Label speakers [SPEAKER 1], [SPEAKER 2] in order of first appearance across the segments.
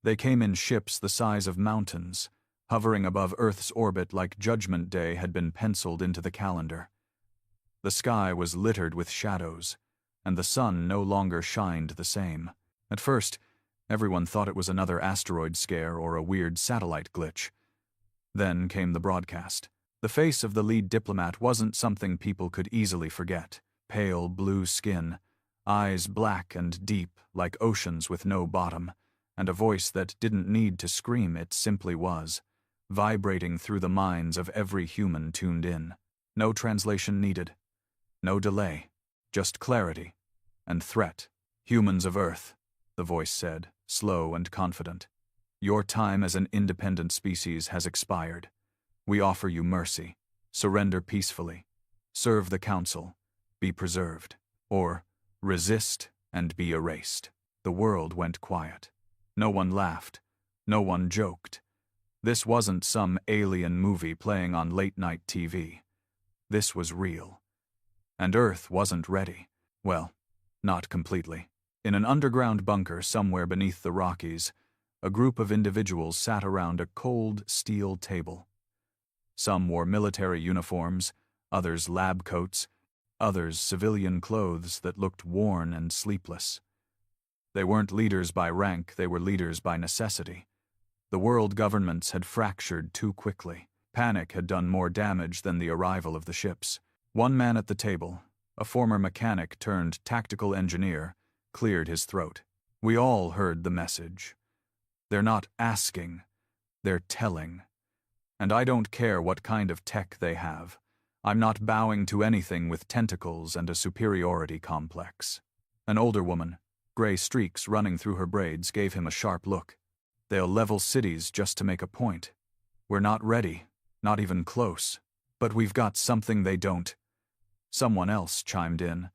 [SPEAKER 1] They came in ships the size of mountains, hovering above Earth's orbit like Judgment Day had been penciled into the calendar. The sky was littered with shadows, and the sun no longer shined the same. At first, everyone thought it was another asteroid scare or a weird satellite glitch. Then came the broadcast. The face of the lead diplomat wasn't something people could easily forget. Pale blue skin, eyes black and deep like oceans with no bottom, and a voice that didn't need to scream, it simply was, vibrating through the minds of every human tuned in. No translation needed. No delay. Just clarity and threat. "Humans of Earth," the voice said, slow and confident. "Your time as an independent species has expired. We offer you mercy. Surrender peacefully. Serve the Council. Be preserved. Or resist and be erased." The world went quiet. No one laughed. No one joked. This wasn't some alien movie playing on late-night TV. This was real. And Earth wasn't ready. Well, not completely. In an underground bunker somewhere beneath the Rockies, a group of individuals sat around a cold steel table. Some wore military uniforms, others lab coats, others civilian clothes that looked worn and sleepless. They weren't leaders by rank, they were leaders by necessity. The world governments had fractured too quickly. Panic had done more damage than the arrival of the ships. One man at the table, a former mechanic turned tactical engineer, cleared his throat. We all heard the message. They're not asking, they're telling. And I don't care what kind of tech they have. I'm not bowing to anything with tentacles and a superiority complex. An older woman, gray streaks running through her braids, gave him a sharp look. They'll level cities just to make a point. We're not ready, not even close. But we've got something they don't. Someone else chimed in,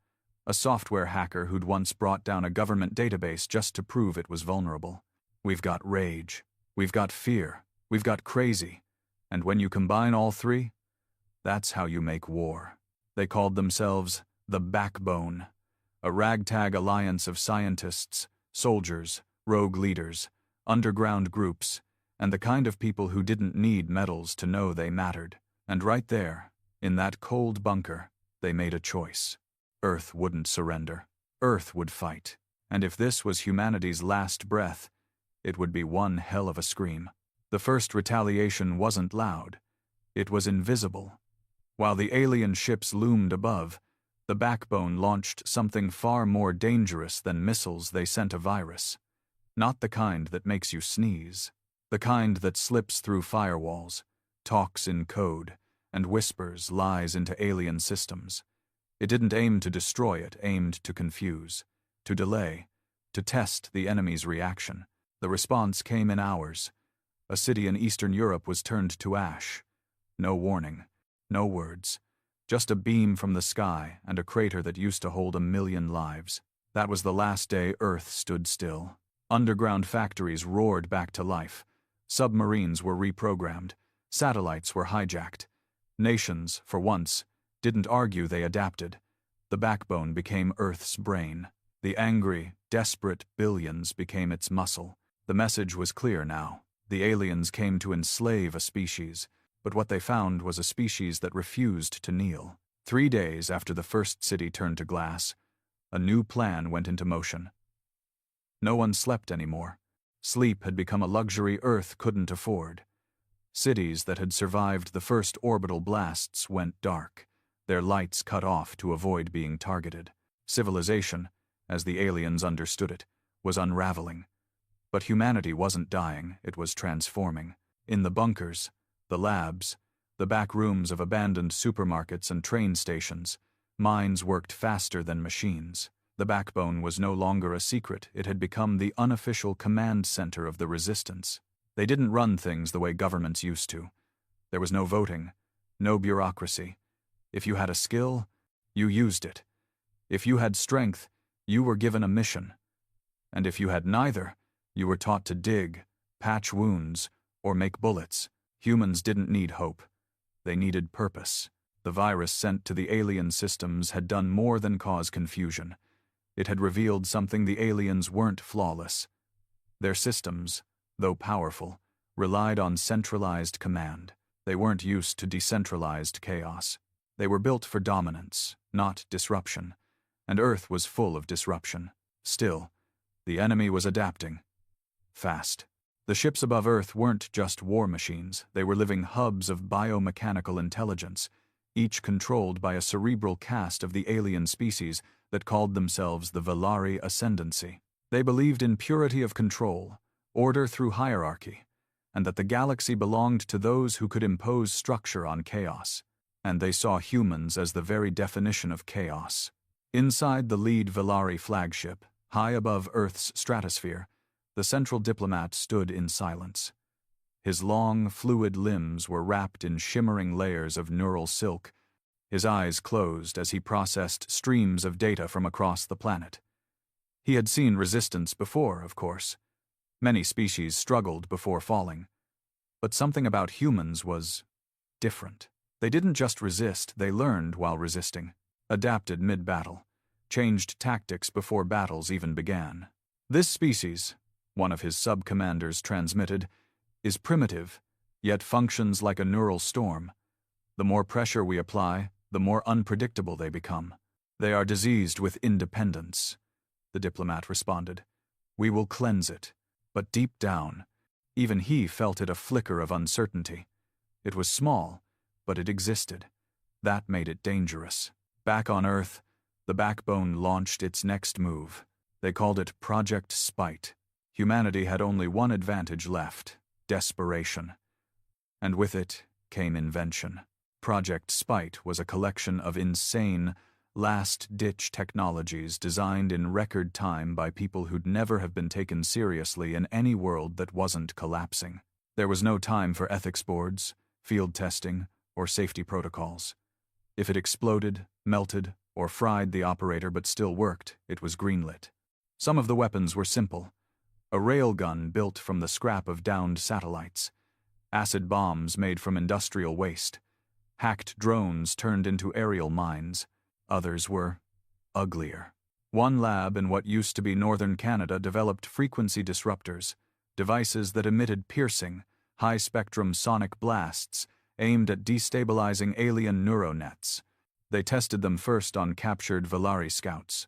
[SPEAKER 1] a software hacker who'd once brought down a government database just to prove it was vulnerable. We've got rage, we've got fear, we've got crazy, and when you combine all three, that's how you make war. They called themselves the Backbone, a ragtag alliance of scientists, soldiers, rogue leaders, underground groups, and the kind of people who didn't need medals to know they mattered. And right there, in that cold bunker, they made a choice. Earth wouldn't surrender. Earth would fight. And if this was humanity's last breath, it would be one hell of a scream. The first retaliation wasn't loud. It was invisible. While the alien ships loomed above, the Backbone launched something far more dangerous than missiles they sent a virus. Not the kind that makes you sneeze. The kind that slips through firewalls, talks in code, and whispers lies into alien systems. It didn't aim to destroy, it aimed to confuse, to delay, to test the enemy's reaction. The response came in hours. A city in Eastern Europe was turned to ash. No warning, no words, just a beam from the sky and a crater that used to hold 1 million lives. That was the last day Earth stood still. Underground factories roared back to life. Submarines were reprogrammed. Satellites were hijacked. Nations, for once, didn't argue, they adapted. The Backbone became Earth's brain. The angry, desperate billions became its muscle. The message was clear now. The aliens came to enslave a species, but what they found was a species that refused to kneel. 3 days after the first city turned to glass, a new plan went into motion. No one slept anymore. Sleep had become a luxury Earth couldn't afford. Cities that had survived the first orbital blasts went dark, their lights cut off to avoid being targeted. Civilization, as the aliens understood it, was unraveling. But humanity wasn't dying, it was transforming. In the bunkers, the labs, the back rooms of abandoned supermarkets and train stations, minds worked faster than machines. The Backbone was no longer a secret, it had become the unofficial command center of the resistance. They didn't run things the way governments used to. There was no voting, no bureaucracy. If you had a skill, you used it. If you had strength, you were given a mission. And if you had neither, you were taught to dig, patch wounds, or make bullets. Humans didn't need hope. They needed purpose. The virus sent to the alien systems had done more than cause confusion. It had revealed something: the aliens weren't flawless. Their systems, though powerful, relied on centralized command. They weren't used to decentralized chaos. They were built for dominance, not disruption, and Earth was full of disruption. Still, the enemy was adapting. Fast. The ships above Earth weren't just war machines, they were living hubs of biomechanical intelligence, each controlled by a cerebral caste of the alien species that called themselves the Velari Ascendancy. They believed in purity of control, order through hierarchy, and that the galaxy belonged to those who could impose structure on chaos. And they saw humans as the very definition of chaos. Inside the lead Velari flagship, high above Earth's stratosphere, the central diplomat stood in silence. His long, fluid limbs were wrapped in shimmering layers of neural silk. His eyes closed as he processed streams of data from across the planet. He had seen resistance before, of course. Many species struggled before falling. But something about humans was different. They didn't just resist, they learned while resisting, adapted mid-battle, changed tactics before battles even began. This species, one of his sub-commanders transmitted, is primitive, yet functions like a neural storm. The more pressure we apply, the more unpredictable they become. They are diseased with independence, the diplomat responded. We will cleanse it. But deep down, even he felt it a flicker of uncertainty. It was small, but it existed. That made it dangerous. Back on Earth, the Backbone launched its next move. They called it Project Spite. Humanity had only one advantage left: desperation. And with it came invention. Project Spite was a collection of insane, last-ditch technologies designed in record time by people who'd never have been taken seriously in any world that wasn't collapsing. There was no time for ethics boards, field testing, or safety protocols. If it exploded, melted, or fried the operator but still worked, it was greenlit. Some of the weapons were simple. A railgun built from the scrap of downed satellites, acid bombs made from industrial waste, hacked drones turned into aerial mines. Others were uglier. One lab in what used to be northern Canada developed frequency disruptors, devices that emitted piercing, high-spectrum sonic blasts aimed at destabilizing alien neuronets. They tested them first on captured Velari scouts.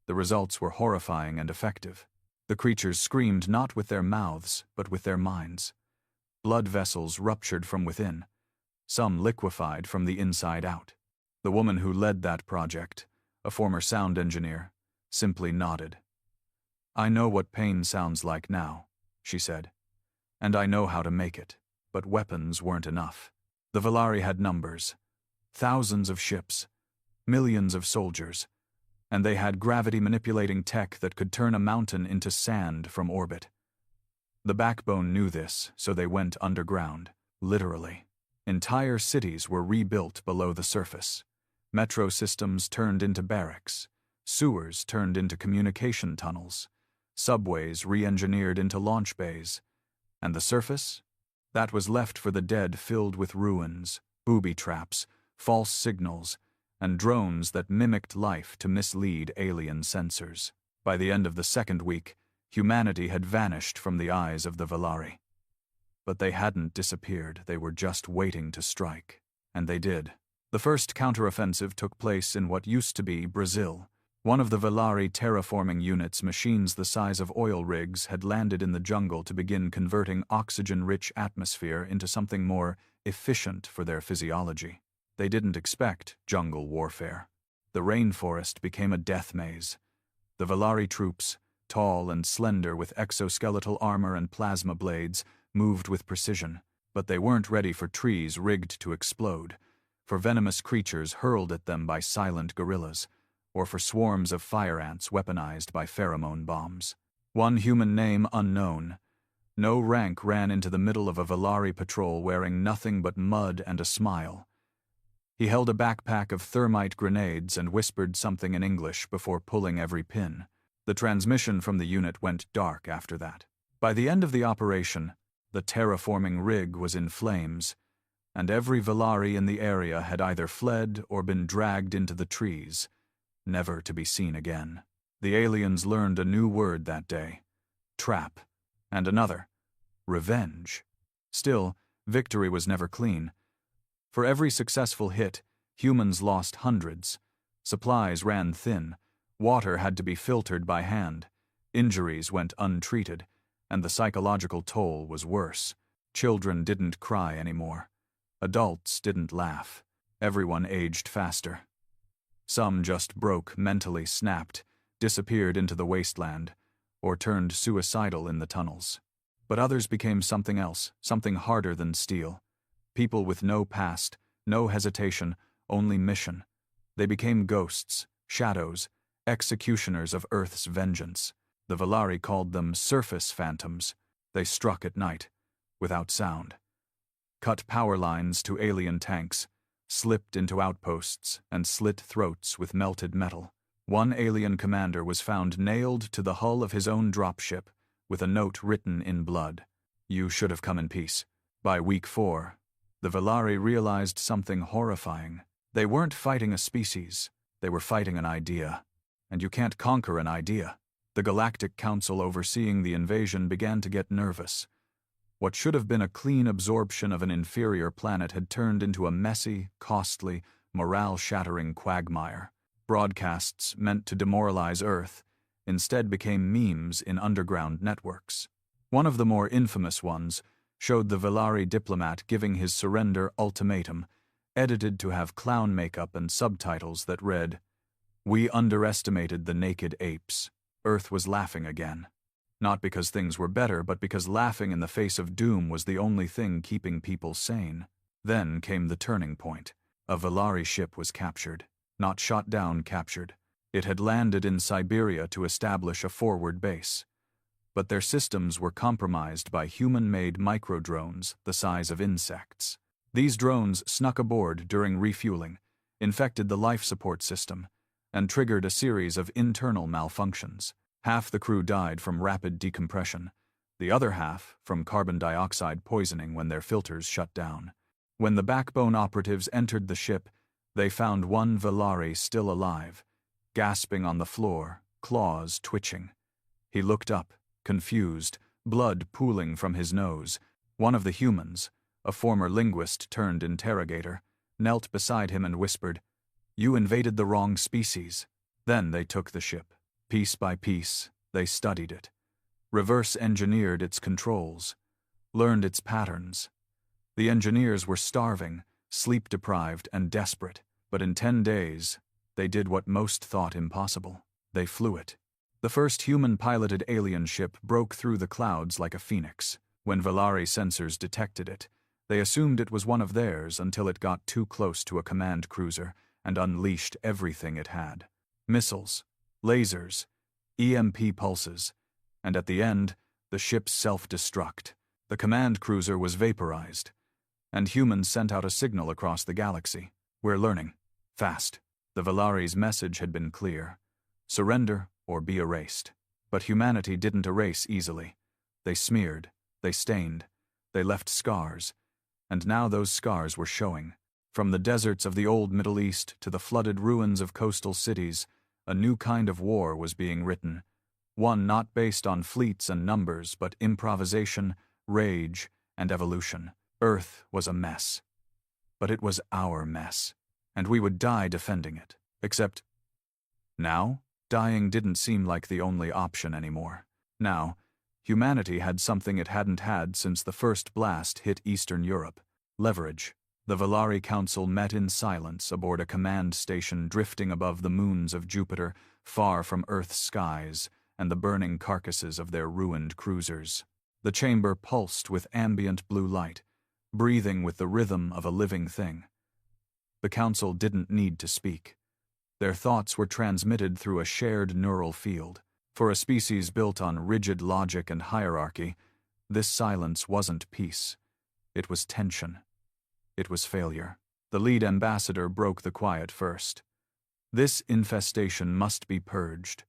[SPEAKER 1] The results were horrifying and effective. The creatures screamed not with their mouths, but with their minds. Blood vessels ruptured from within, some liquefied from the inside out. The woman who led that project, a former sound engineer, simply nodded. I know what pain sounds like now, she said, and I know how to make it, but weapons weren't enough. The Velari had numbers, thousands of ships, millions of soldiers, and they had gravity-manipulating tech that could turn a mountain into sand from orbit. The Backbone knew this, so they went underground, literally. Entire cities were rebuilt below the surface. Metro systems turned into barracks, sewers turned into communication tunnels, subways re-engineered into launch bays. And the surface? That was left for the dead, filled with ruins, booby traps, false signals, and drones that mimicked life to mislead alien sensors. By the end of the second week, humanity had vanished from the eyes of the Velari. But they hadn't disappeared, they were just waiting to strike. And they did. The first counteroffensive took place in what used to be Brazil. One of the Velari terraforming units, machines the size of oil rigs, had landed in the jungle to begin converting oxygen-rich atmosphere into something more efficient for their physiology. They didn't expect jungle warfare. The rainforest became a death maze. The Velari troops, tall and slender with exoskeletal armor and plasma blades, moved with precision, but they weren't ready for trees rigged to explode, for venomous creatures hurled at them by silent guerrillas, or for swarms of fire ants weaponized by pheromone bombs. One human name unknown, no rank, ran into the middle of a Velari patrol wearing nothing but mud and a smile. He held a backpack of thermite grenades and whispered something in English before pulling every pin. The transmission from the unit went dark after that. By the end of the operation, the terraforming rig was in flames, and every Velari in the area had either fled or been dragged into the trees, never to be seen again. The aliens learned a new word that day: trap, and another: Revenge. Still, victory was never clean. For every successful hit, humans lost hundreds. Supplies ran thin. Water had to be filtered by hand. Injuries went untreated, and the psychological toll was worse. Children didn't cry anymore. Adults didn't laugh. Everyone aged faster. Some just broke, mentally snapped, disappeared into the wasteland, or turned suicidal in the tunnels. But others became something else, something harder than steel. People with no past, no hesitation, only mission. They became ghosts, shadows, executioners of Earth's vengeance. The Valari called them surface phantoms. They struck at night, without sound. Cut power lines to alien tanks, slipped into outposts, and slit throats with melted metal. One alien commander was found nailed to the hull of his own dropship, with a note written in blood. "You should have come in peace." By week 4, the Valari realized something horrifying. They weren't fighting a species, they were fighting an idea. And you can't conquer an idea. The Galactic Council overseeing the invasion began to get nervous. What should have been a clean absorption of an inferior planet had turned into a messy, costly, morale-shattering quagmire. Broadcasts meant to demoralize Earth instead became memes in underground networks. One of the more infamous ones showed the Valari diplomat giving his surrender ultimatum, edited to have clown makeup and subtitles that read, "We underestimated the naked apes." Earth was laughing again. Not because things were better, but because laughing in the face of doom was the only thing keeping people sane. Then came the turning point. A Valari ship was captured. Not shot down, captured. It had landed in Siberia to establish a forward base. But their systems were compromised by human-made micro-drones the size of insects. These drones snuck aboard during refueling, infected the life support system, and triggered a series of internal malfunctions. Half the crew died from rapid decompression, the other half from carbon dioxide poisoning when their filters shut down. When the backbone operatives entered the ship, they found one Valari still alive, gasping on the floor, claws twitching. He looked up, confused, blood pooling from his nose. One of the humans, a former linguist turned interrogator, knelt beside him and whispered, "You invaded the wrong species." Then they took the ship. Piece by piece, they studied it, reverse-engineered its controls, learned its patterns. The engineers were starving, sleep-deprived, and desperate, but in 10 days, they did what most thought impossible. They flew it. The first human-piloted alien ship broke through the clouds like a phoenix. When Valari sensors detected it, they assumed it was one of theirs until it got too close to a command cruiser and unleashed everything it had. Missiles, lasers, EMP pulses, and at the end, the ship's self-destruct. The command cruiser was vaporized, and humans sent out a signal across the galaxy. "We're learning. Fast." The Valari's message had been clear. Surrender or be erased. But humanity didn't erase easily. They smeared, they stained, they left scars, and now those scars were showing. From the deserts of the old Middle East to the flooded ruins of coastal cities, a new kind of war was being written, one not based on fleets and numbers, but improvisation, rage, and evolution. Earth was a mess. But it was our mess, and we would die defending it. Except, now, dying didn't seem like the only option anymore. Now, humanity had something it hadn't had since the first blast hit Eastern Europe: leverage. The Valari Council met in silence aboard a command station drifting above the moons of Jupiter, far from Earth's skies and the burning carcasses of their ruined cruisers. The chamber pulsed with ambient blue light, breathing with the rhythm of a living thing. The Council didn't need to speak. Their thoughts were transmitted through a shared neural field. For a species built on rigid logic and hierarchy, this silence wasn't peace. It was tension. It was failure. The lead ambassador broke the quiet first. "This infestation must be purged.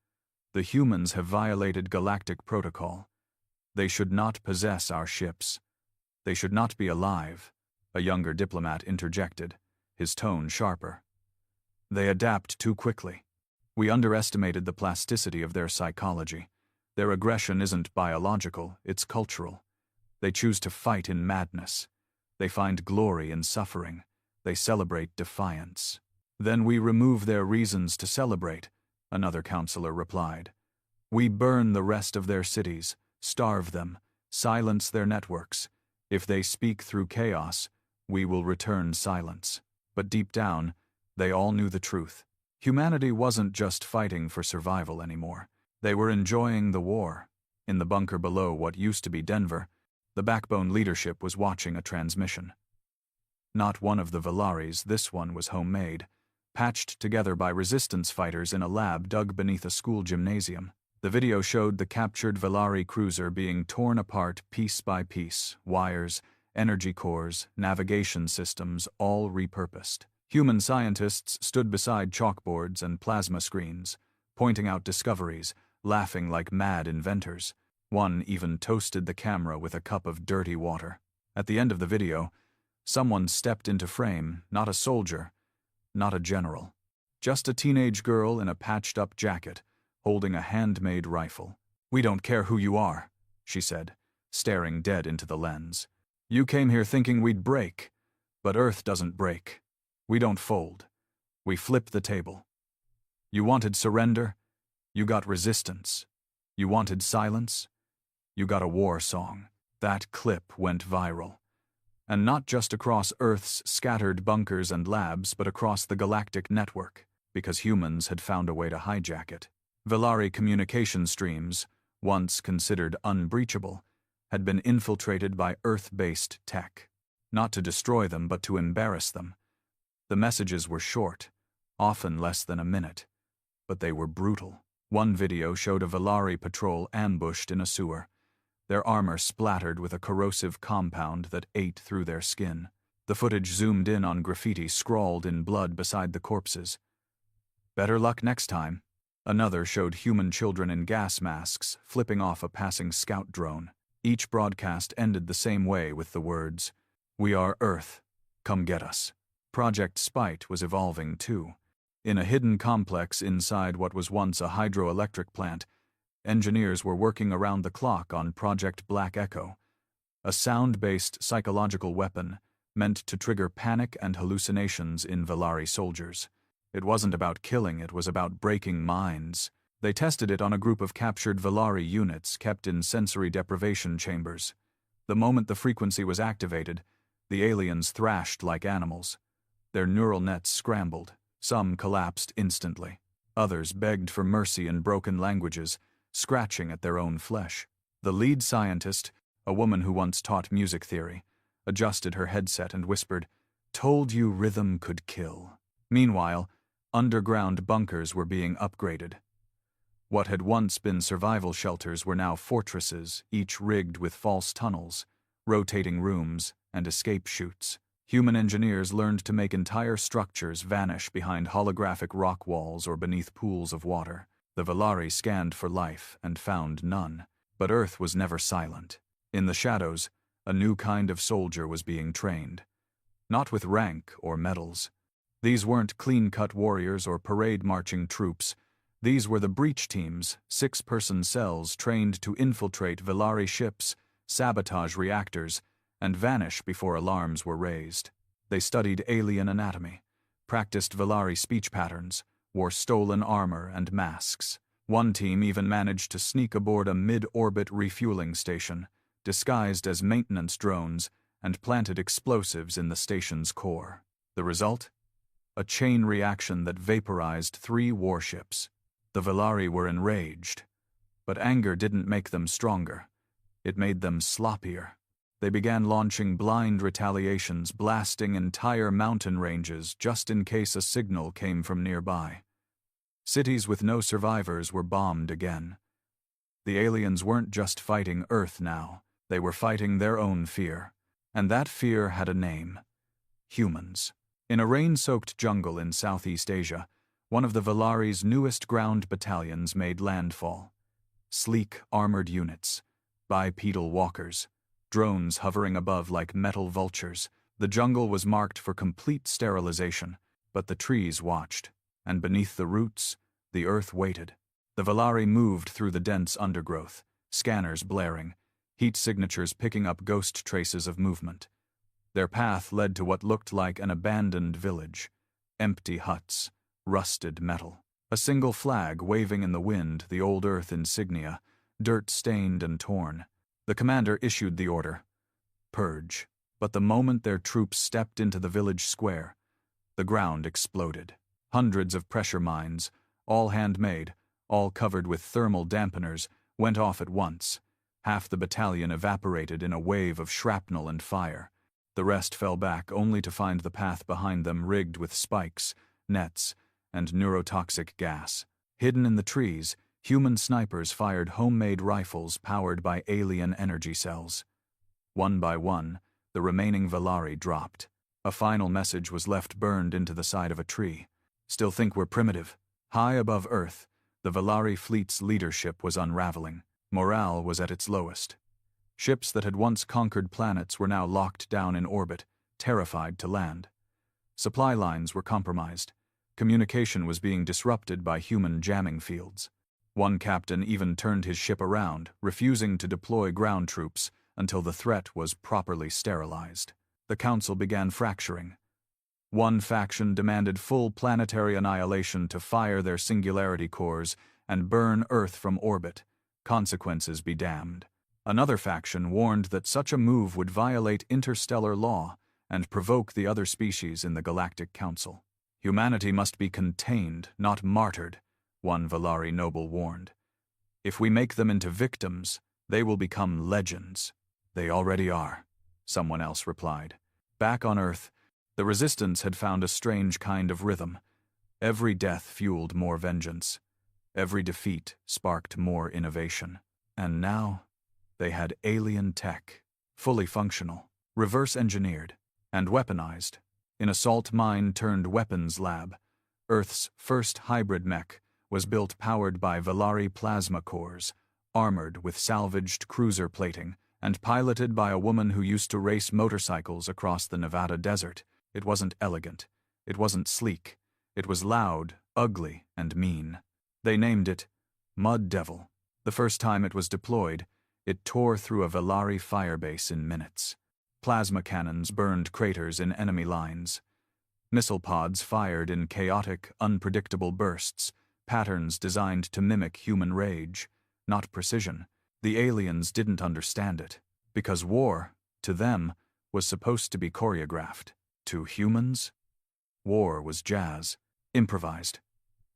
[SPEAKER 1] The humans have violated galactic protocol. They should not possess our ships. They should not be alive," a younger diplomat interjected, his tone sharper. "They adapt too quickly. We underestimated the plasticity of their psychology. Their aggression isn't biological, it's cultural. They choose to fight in madness. They find glory in suffering. They celebrate defiance. Then we remove their reasons to celebrate, another counselor replied. We burn the rest of their cities, starve them, silence their networks. If they speak through chaos, we will return silence. But deep down, they all knew the truth. Humanity wasn't just fighting for survival anymore. They were enjoying the war. In the bunker below what used to be Denver, the Backbone leadership was watching a transmission. Not one of the Velaris, this one was homemade, patched together by resistance fighters in a lab dug beneath a school gymnasium. The video showed the captured Velari cruiser being torn apart piece by piece, wires, energy cores, navigation systems, all repurposed. Human scientists stood beside chalkboards and plasma screens, pointing out discoveries, laughing like mad inventors. One even toasted the camera with a cup of dirty water. At the end of the video, someone stepped into frame, not a soldier, not a general. Just a teenage girl in a patched-up jacket, holding a handmade rifle. "We don't care who you are," she said, staring dead into the lens. "You came here thinking we'd break, but Earth doesn't break. We don't fold. We flip the table. You wanted surrender? You got resistance. You wanted silence? You got a war song." That clip went viral. And not just across Earth's scattered bunkers and labs, but across the Galactic network, because humans had found a way to hijack it. Velari communication streams, once considered unbreachable, had been infiltrated by Earth-based tech. Not to destroy them, but to embarrass them. The messages were short, often less than a minute, but they were brutal. One video showed a Velari patrol ambushed in a sewer, their armor splattered with a corrosive compound that ate through their skin. The footage zoomed in on graffiti scrawled in blood beside the corpses. "Better luck next time." Another showed human children in gas masks flipping off a passing scout drone. Each broadcast ended the same way with the words, "We are Earth. Come get us." Project Spite was evolving too. In a hidden complex inside what was once a hydroelectric plant, engineers were working around the clock on Project Black Echo, a sound-based psychological weapon meant to trigger panic and hallucinations in Velari soldiers. It wasn't about killing, it was about breaking minds. They tested it on a group of captured Velari units kept in sensory deprivation chambers. The moment the frequency was activated, the aliens thrashed like animals. Their neural nets scrambled. Some collapsed instantly. Others begged for mercy in broken languages, scratching at their own flesh. The lead scientist, a woman who once taught music theory, adjusted her headset and whispered, "Told you rhythm could kill." Meanwhile, underground bunkers were being upgraded. What had once been survival shelters were now fortresses, each rigged with false tunnels, rotating rooms, and escape chutes. Human engineers learned to make entire structures vanish behind holographic rock walls or beneath pools of water. The Velari scanned for life and found none. But Earth was never silent. In the shadows, a new kind of soldier was being trained. Not with rank or medals. These weren't clean-cut warriors or parade-marching troops. These were the breach teams, 6-person cells trained to infiltrate Velari ships, sabotage reactors, and vanish before alarms were raised. They studied alien anatomy, practiced Velari speech patterns, wore stolen armor and masks. One team even managed to sneak aboard a mid-orbit refueling station, disguised as maintenance drones, and planted explosives in the station's core. The result? A chain reaction that vaporized 3 warships. The Velari were enraged, but anger didn't make them stronger. It made them sloppier. They began launching blind retaliations, blasting entire mountain ranges just in case a signal came from nearby. Cities with no survivors were bombed again. The aliens weren't just fighting Earth now, they were fighting their own fear. And that fear had a name: humans. In a rain-soaked jungle in Southeast Asia, one of the Velari's newest ground battalions made landfall. Sleek, armored units, bipedal walkers, drones hovering above like metal vultures. The jungle was marked for complete sterilization, but the trees watched, and beneath the roots, the earth waited. The Velari moved through the dense undergrowth, scanners blaring, heat signatures picking up ghost traces of movement. Their path led to what looked like an abandoned village. Empty huts, rusted metal. A single flag waving in the wind, the old Earth insignia, dirt-stained and torn. The commander issued the order. Purge. But the moment their troops stepped into the village square, the ground exploded. Hundreds of pressure mines, all handmade, all covered with thermal dampeners, went off at once. Half the battalion evaporated in a wave of shrapnel and fire. The rest fell back only to find the path behind them rigged with spikes, nets, and neurotoxic gas. Hidden in the trees, human snipers fired homemade rifles powered by alien energy cells. One by one, the remaining Valari dropped. A final message was left burned into the side of a tree. Still think we're primitive? High above Earth, the Valari fleet's leadership was unraveling. Morale was at its lowest. Ships that had once conquered planets were now locked down in orbit, terrified to land. Supply lines were compromised. Communication was being disrupted by human jamming fields. One captain even turned his ship around, refusing to deploy ground troops until the threat was properly sterilized. The council began fracturing. One faction demanded full planetary annihilation to fire their singularity cores and burn Earth from orbit. Consequences be damned. Another faction warned that such a move would violate interstellar law and provoke the other species in the Galactic Council. Humanity must be contained, not martyred, one Valari noble warned. If we make them into victims, they will become legends. They already are, someone else replied. Back on Earth, the Resistance had found a strange kind of rhythm. Every death fueled more vengeance. Every defeat sparked more innovation. And now, they had alien tech, fully functional, reverse-engineered, and weaponized. In a salt mine-turned-weapons lab, Earth's first hybrid mech was built powered by Valari plasma cores, armored with salvaged cruiser plating, and piloted by a woman who used to race motorcycles across the Nevada desert. It wasn't elegant. It wasn't sleek. It was loud, ugly, and mean. They named it Mud Devil. The first time it was deployed, it tore through a Valari firebase in minutes. Plasma cannons burned craters in enemy lines. Missile pods fired in chaotic, unpredictable bursts, patterns designed to mimic human rage, not precision. The aliens didn't understand it, because war, to them, was supposed to be choreographed. To humans, war was jazz, improvised,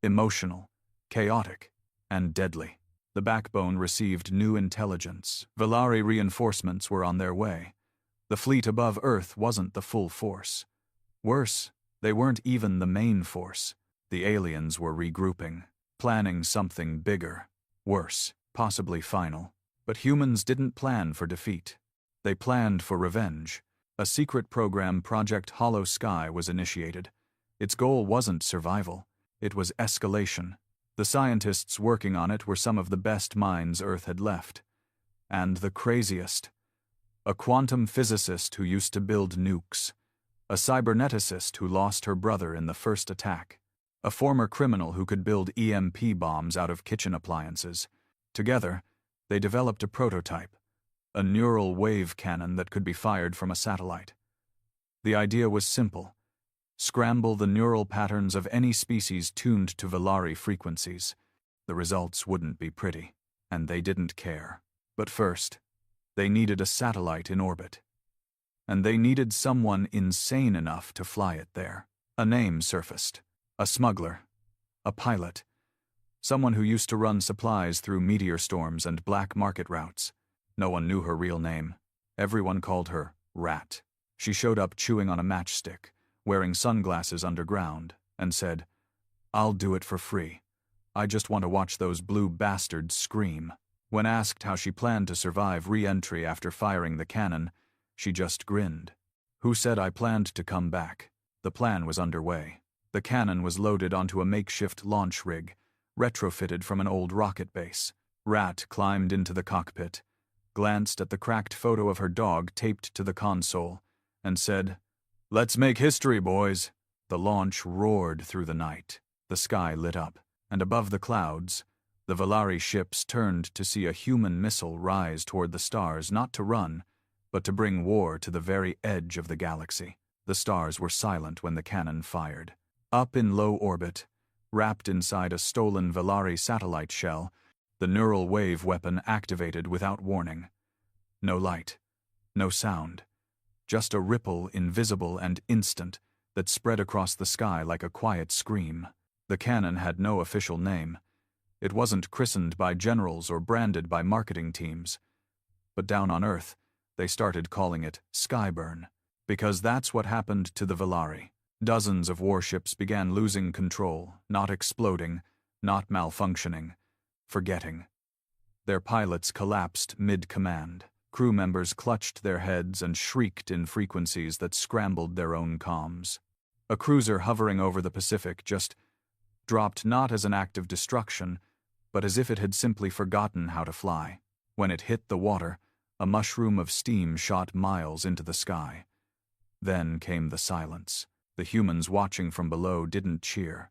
[SPEAKER 1] emotional, chaotic, and deadly. The backbone received new intelligence. Valari reinforcements were on their way. The fleet above Earth wasn't the full force. Worse, they weren't even the main force. The aliens were regrouping, planning something bigger, worse, possibly final. But humans didn't plan for defeat. They planned for revenge. A secret program, Project Hollow Sky, was initiated. Its goal wasn't survival. It was escalation. The scientists working on it were some of the best minds Earth had left. And the craziest. A quantum physicist who used to build nukes. A cyberneticist who lost her brother in the first attack. A former criminal who could build EMP bombs out of kitchen appliances. Together, they developed a prototype. A neural wave cannon that could be fired from a satellite. The idea was simple. Scramble the neural patterns of any species tuned to Valari frequencies. The results wouldn't be pretty, and they didn't care. But first, they needed a satellite in orbit. And they needed someone insane enough to fly it there. A name surfaced. A smuggler. A pilot. Someone who used to run supplies through meteor storms and black market routes. No one knew her real name. Everyone called her Rat. She showed up chewing on a matchstick, wearing sunglasses underground, and said, "I'll do it for free. I just want to watch those blue bastards scream." When asked how she planned to survive re-entry after firing the cannon, she just grinned. Who said I planned to come back? The plan was underway. The cannon was loaded onto a makeshift launch rig, retrofitted from an old rocket base. Rat climbed into the cockpit, glanced at the cracked photo of her dog taped to the console, and said, "Let's make history, boys." The launch roared through the night. The sky lit up, and above the clouds, The Valari ships turned to see a human missile rise toward the stars, not to run, but to bring war to the very edge of the galaxy. The stars were silent when the cannon fired. Up in low orbit, wrapped inside a stolen Valari satellite shell, the neural wave weapon activated without warning. No light, no sound, just a ripple invisible and instant that spread across the sky like a quiet scream. The cannon had no official name. It wasn't christened by generals or branded by marketing teams. But down on Earth, they started calling it Skyburn, because that's what happened to the Valari. Dozens of warships began losing control, not exploding, not malfunctioning, forgetting. Their pilots collapsed mid-command. Crew members clutched their heads and shrieked in frequencies that scrambled their own comms. A cruiser hovering over the Pacific just dropped, not as an act of destruction, but as if it had simply forgotten how to fly. When it hit the water, a mushroom of steam shot miles into the sky. Then came the silence. The humans watching from below didn't cheer.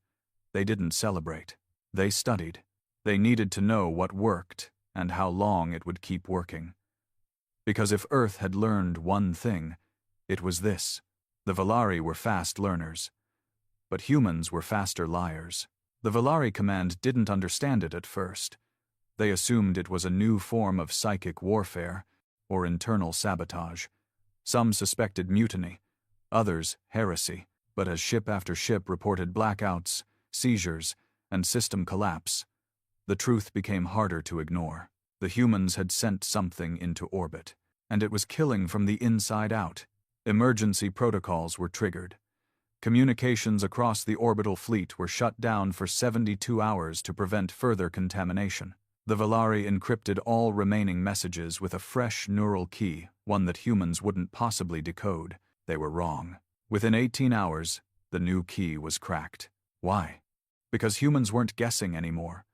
[SPEAKER 1] They didn't celebrate. They studied. They needed to know what worked and how long it would keep working. Because if Earth had learned one thing, it was this: the Valari were fast learners. But humans were faster liars. The Valari command didn't understand it at first. They assumed it was a new form of psychic warfare or internal sabotage. Some suspected mutiny, others heresy. But as ship after ship reported blackouts, seizures, and system collapse, the truth became harder to ignore. The humans had sent something into orbit, and it was killing from the inside out. Emergency protocols were triggered. Communications across the orbital fleet were shut down for 72 hours to prevent further contamination. The Valari encrypted all remaining messages with a fresh neural key, one that humans wouldn't possibly decode. They were wrong. Within 18 hours, the new key was cracked. Why? Because humans weren't guessing anymore.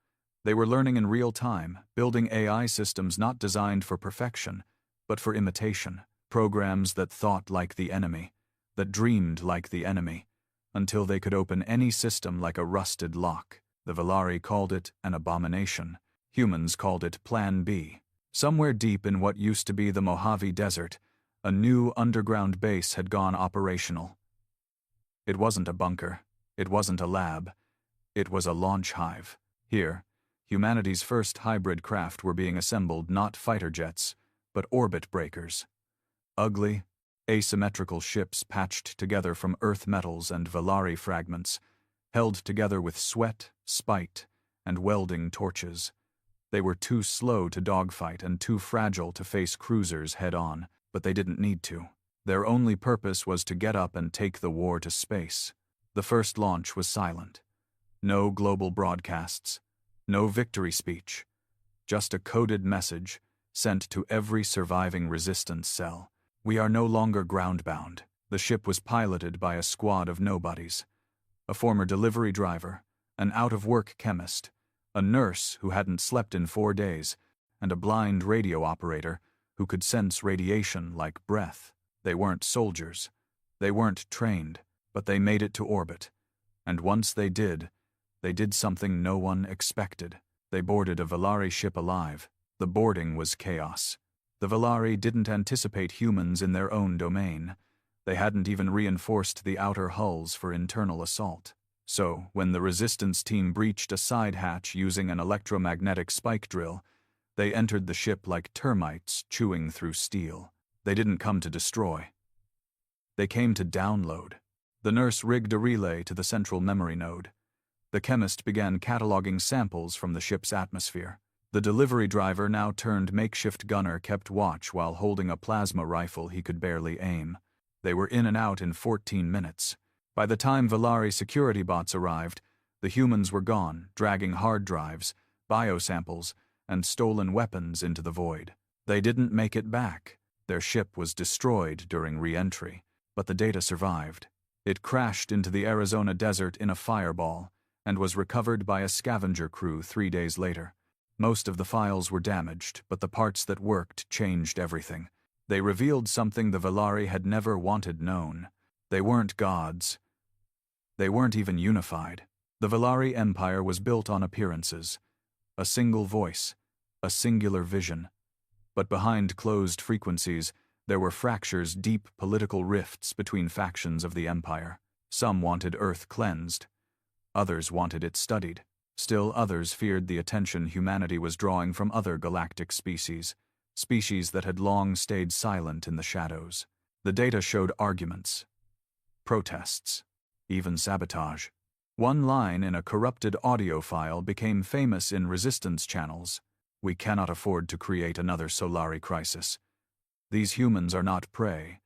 [SPEAKER 1] They were learning in real time, building AI systems not designed for perfection, but for imitation. Programs that thought like the enemy, that dreamed like the enemy, until they could open any system like a rusted lock. The Valari called it an abomination. Humans called it Plan B. Somewhere deep in what used to be the Mojave Desert, a new underground base had gone operational. It wasn't a bunker. It wasn't a lab. It was a launch hive. Here, humanity's first hybrid craft were being assembled, not fighter jets, but orbit breakers. Ugly, asymmetrical ships patched together from Earth metals and Valari fragments, held together with sweat, spite, and welding torches. They were too slow to dogfight and too fragile to face cruisers head-on, but they didn't need to. Their only purpose was to get up and take the war to space. The first launch was silent. No global broadcasts, no victory speech, just a coded message sent to every surviving resistance cell. We are no longer ground-bound. The ship was piloted by a squad of nobodies. A former delivery driver, an out-of-work chemist, a nurse who hadn't slept in 4 days, and a blind radio operator who could sense radiation like breath. They weren't soldiers. They weren't trained, but they made it to orbit. And once they did something no one expected. They boarded a Valari ship alive. The boarding was chaos. The Valari didn't anticipate humans in their own domain. They hadn't even reinforced the outer hulls for internal assault. So, when the resistance team breached a side hatch using an electromagnetic spike drill, they entered the ship like termites chewing through steel. They didn't come to destroy. They came to download. The nurse rigged a relay to the central memory node. The chemist began cataloging samples from the ship's atmosphere. The delivery driver, now turned makeshift gunner, kept watch while holding a plasma rifle he could barely aim. They were in and out in 14 minutes. By the time Valari security bots arrived, the humans were gone, dragging hard drives, biosamples, and stolen weapons into the void. They didn't make it back. Their ship was destroyed during re-entry, but the data survived. It crashed into the Arizona desert in a fireball and was recovered by a scavenger crew 3 days later. Most of the files were damaged, but the parts that worked changed everything. They revealed something the Valari had never wanted known. They weren't gods. They weren't even unified. The Valari Empire was built on appearances. A single voice, a singular vision. But behind closed frequencies, there were fractures, deep political rifts between factions of the Empire. Some wanted Earth cleansed. Others wanted it studied. Still others feared the attention humanity was drawing from other galactic species that had long stayed silent in the shadows. The data showed arguments, protests, even sabotage. One line in a corrupted audio file became famous in resistance channels. "We cannot afford to create another Solari crisis. These humans are not prey.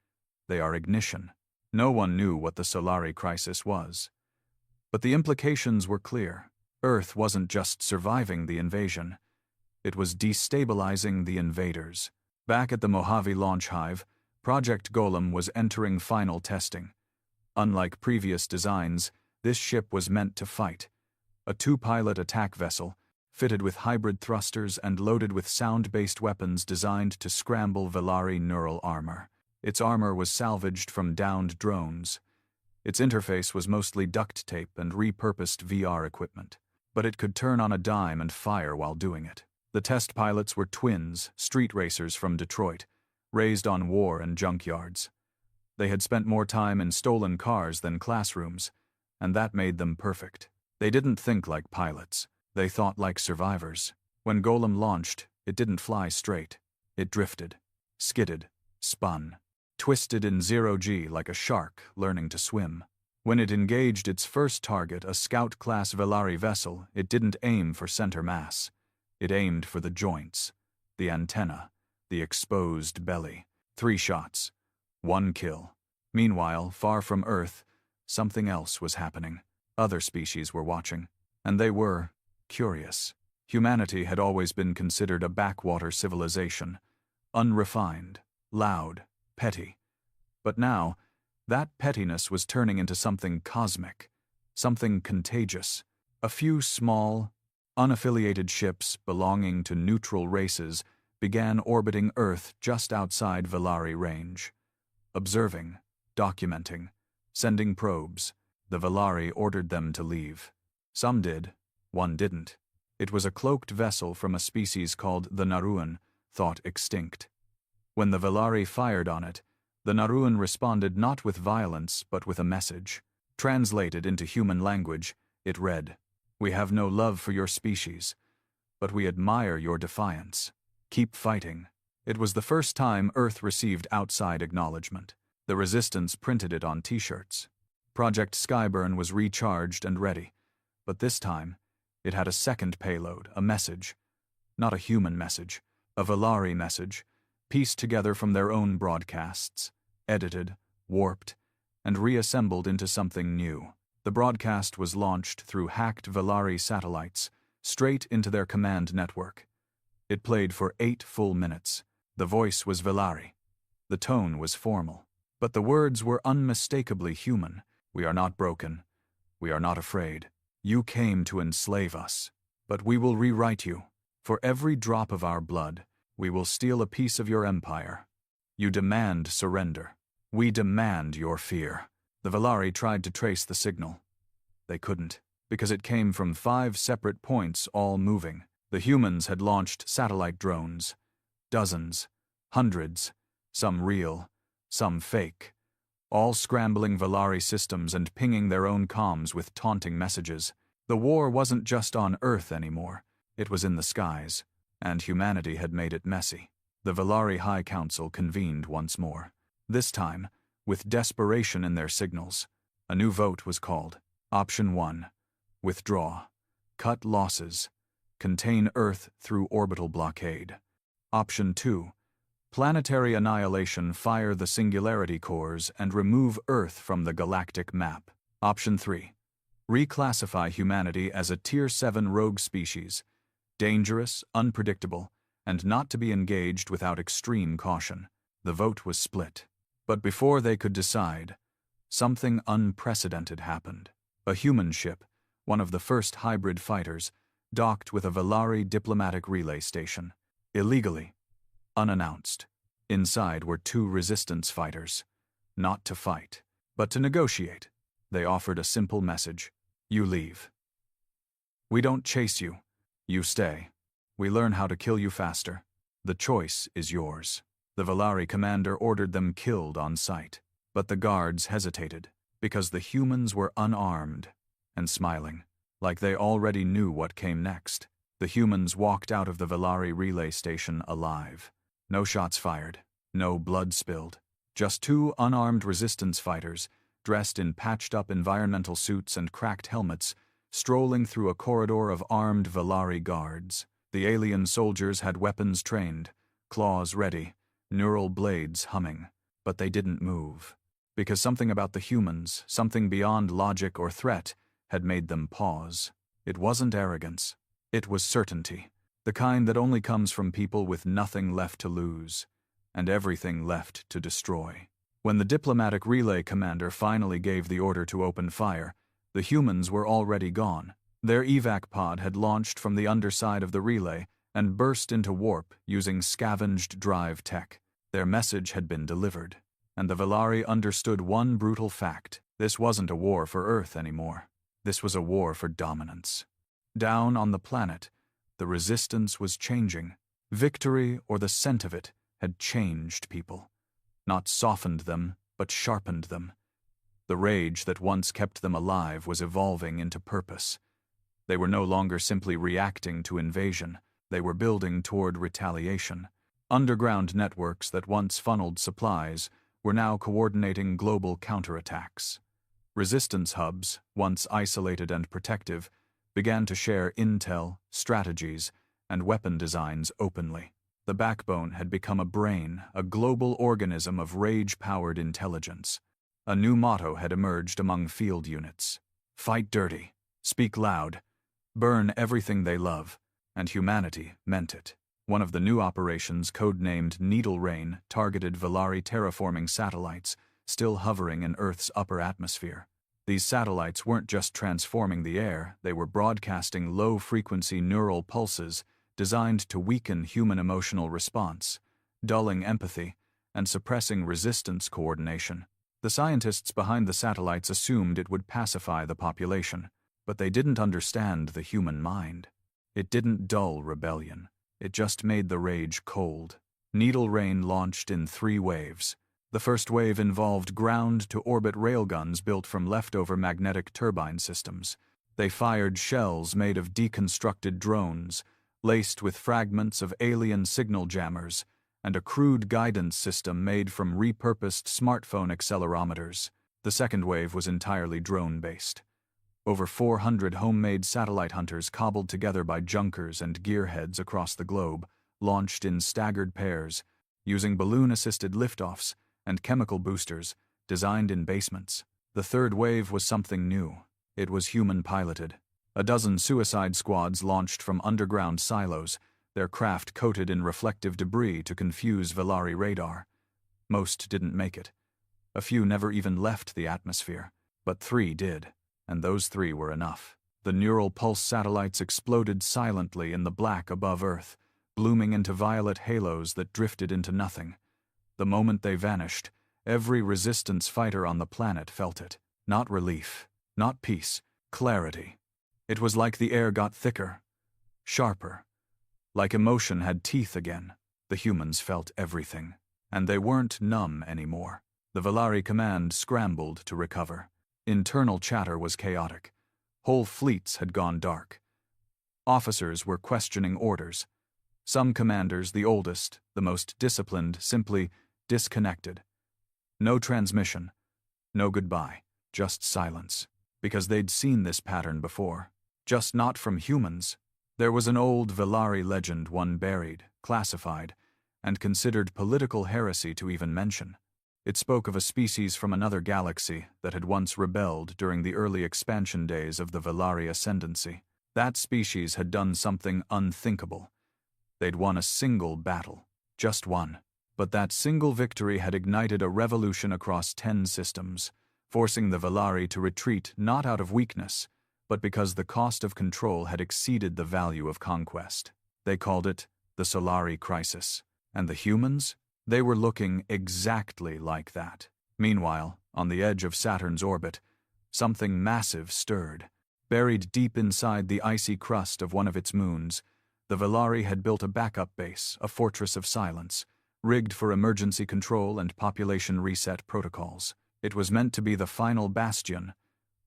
[SPEAKER 1] They are ignition." No one knew what the Solari crisis was. But the implications were clear. Earth wasn't just surviving the invasion. It was destabilizing the invaders. Back at the Mojave launch hive, Project Golem was entering final testing. Unlike previous designs, this ship was meant to fight. A two-pilot attack vessel, fitted with hybrid thrusters and loaded with sound-based weapons designed to scramble Velari neural armor. Its armor was salvaged from downed drones. Its interface was mostly duct tape and repurposed VR equipment. But it could turn on a dime and fire while doing it. The test pilots were twins, street racers from Detroit, raised on war and junkyards. They had spent more time in stolen cars than classrooms, and that made them perfect. They didn't think like pilots. They thought like survivors. When Golem launched, it didn't fly straight. It drifted, skidded, spun, twisted in zero-G like a shark learning to swim. When it engaged its first target, a Scout-class Velari vessel, it didn't aim for center mass. It aimed for the joints, the antenna, the exposed belly. 3 shots. 1 kill. Meanwhile, far from Earth, something else was happening. Other species were watching. And they were curious. Humanity had always been considered a backwater civilization. Unrefined, loud, petty. But now, that pettiness was turning into something cosmic, something contagious. A few small, unaffiliated ships belonging to neutral races began orbiting Earth just outside Velari range. Observing, documenting, sending probes. The Velari ordered them to leave. Some did, one didn't. It was a cloaked vessel from a species called the Naruan, thought extinct. When the Velari fired on it, the Naruan responded not with violence but with a message. Translated into human language, it read, "We have no love for your species, but we admire your defiance. Keep fighting." It was the first time Earth received outside acknowledgement. The Resistance printed it on T-shirts. Project Skyburn was recharged and ready, but this time, it had a second payload, a message. Not a human message, a Velari message, pieced together from their own broadcasts, edited, warped, and reassembled into something new. The broadcast was launched through hacked Velari satellites, straight into their command network. It played for 8 full minutes. The voice was Velari. The tone was formal. But the words were unmistakably human. "We are not broken. We are not afraid. You came to enslave us. But we will rewrite you. For every drop of our blood, we will steal a piece of your empire. You demand surrender. We demand your fear." The Velari tried to trace the signal. They couldn't, because it came from 5 separate points all moving. The humans had launched satellite drones. Dozens, hundreds, some real, some fake, all scrambling Velari systems and pinging their own comms with taunting messages. The war wasn't just on Earth anymore. It was in the skies, and humanity had made it messy. The Velari High Council convened once more. This time, with desperation in their signals, a new vote was called. Option 1. Withdraw. Cut losses. Contain Earth through orbital blockade. Option 2. Planetary annihilation. Fire the singularity cores and remove Earth from the galactic map. Option 3. Reclassify humanity as a Tier 7 rogue species. Dangerous, unpredictable, and not to be engaged without extreme caution. The vote was split. But before they could decide, something unprecedented happened. A human ship, one of the first hybrid fighters, docked with a Velari diplomatic relay station. Illegally. Unannounced. Inside were 2 resistance fighters. Not to fight, but to negotiate. They offered a simple message. You leave. We don't chase you. You stay. We learn how to kill you faster. The choice is yours. The Valari commander ordered them killed on sight. But the guards hesitated, because the humans were unarmed and smiling, like they already knew what came next. The humans walked out of the Valari relay station alive. No shots fired, no blood spilled. Just two unarmed resistance fighters, dressed in patched-up environmental suits and cracked helmets, strolling through a corridor of armed Valari guards. The alien soldiers had weapons trained, claws ready, neural blades humming, but they didn't move. Because something about the humans, something beyond logic or threat, had made them pause. It wasn't arrogance. It was certainty, the kind that only comes from people with nothing left to lose, and everything left to destroy. When the diplomatic relay commander finally gave the order to open fire, the humans were already gone. Their evac pod had launched from the underside of the relay and burst into warp using scavenged drive tech. Their message had been delivered, and the Valari understood one brutal fact. This wasn't a war for Earth anymore. This was a war for dominance. Down on the planet, the resistance was changing. Victory, or the scent of it, had changed people. Not softened them, but sharpened them. The rage that once kept them alive was evolving into purpose. They were no longer simply reacting to invasion. They were building toward retaliation. Underground networks that once funneled supplies were now coordinating global counterattacks. Resistance hubs, once isolated and protective, began to share intel, strategies, and weapon designs openly. The backbone had become a brain, a global organism of rage-powered intelligence. A new motto had emerged among field units. Fight dirty, speak loud, burn everything they love, and humanity meant it. One of the new operations, codenamed Needle Rain, targeted Valari terraforming satellites, still hovering in Earth's upper atmosphere. These satellites weren't just transforming the air, they were broadcasting low-frequency neural pulses designed to weaken human emotional response, dulling empathy, and suppressing resistance coordination. The scientists behind the satellites assumed it would pacify the population, but they didn't understand the human mind. It didn't dull rebellion. It just made the rage cold. Needle Rain launched in 3 waves. The first wave involved ground-to-orbit railguns built from leftover magnetic turbine systems. They fired shells made of deconstructed drones, laced with fragments of alien signal jammers, and a crude guidance system made from repurposed smartphone accelerometers. The second wave was entirely drone-based. Over 400 homemade satellite hunters cobbled together by junkers and gearheads across the globe, launched in staggered pairs, using balloon-assisted liftoffs and chemical boosters designed in basements. The third wave was something new. It was human-piloted. A dozen suicide squads launched from underground silos, their craft coated in reflective debris to confuse Valari radar. Most didn't make it. A few never even left the atmosphere, but 3 did, and those 3 were enough. The neural pulse satellites exploded silently in the black above Earth, blooming into violet halos that drifted into nothing. The moment they vanished, every resistance fighter on the planet felt it. Not relief, not peace, clarity. It was like the air got thicker, sharper. Like emotion had teeth again. The humans felt everything. And they weren't numb anymore. The Valari command scrambled to recover. Internal chatter was chaotic. Whole fleets had gone dark. Officers were questioning orders. Some commanders, the oldest, the most disciplined, simply disconnected. No transmission, no goodbye, just silence. Because they'd seen this pattern before. Just not from humans. There was an old Valari legend one buried, classified, and considered political heresy to even mention. It spoke of a species from another galaxy that had once rebelled during the early expansion days of the Valari ascendancy. That species had done something unthinkable. They'd won a single battle, just one. But that single victory had ignited a revolution across 10 systems, forcing the Valari to retreat not out of weakness, but because the cost of control had exceeded the value of conquest. They called it the Solari Crisis. And the humans? They were looking exactly like that. Meanwhile, on the edge of Saturn's orbit, something massive stirred. Buried deep inside the icy crust of one of its moons, the Velari had built a backup base, a fortress of silence, rigged for emergency control and population reset protocols. It was meant to be the final bastion,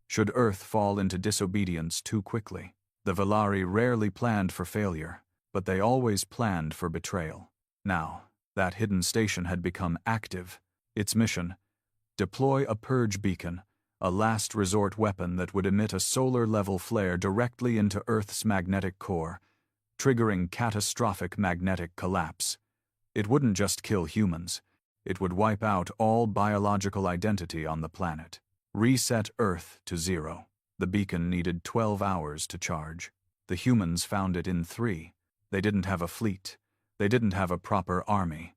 [SPEAKER 1] should Earth fall into disobedience too quickly. The Velari rarely planned for failure, but they always planned for betrayal. Now, that hidden station had become active. Its mission: deploy a purge beacon, a last resort weapon that would emit a solar-level flare directly into Earth's magnetic core, triggering catastrophic magnetic collapse. It wouldn't just kill humans, it would wipe out all biological identity on the planet. Reset Earth to zero. The beacon needed 12 hours to charge. The humans found it in 3. They didn't have a fleet. They didn't have a proper army.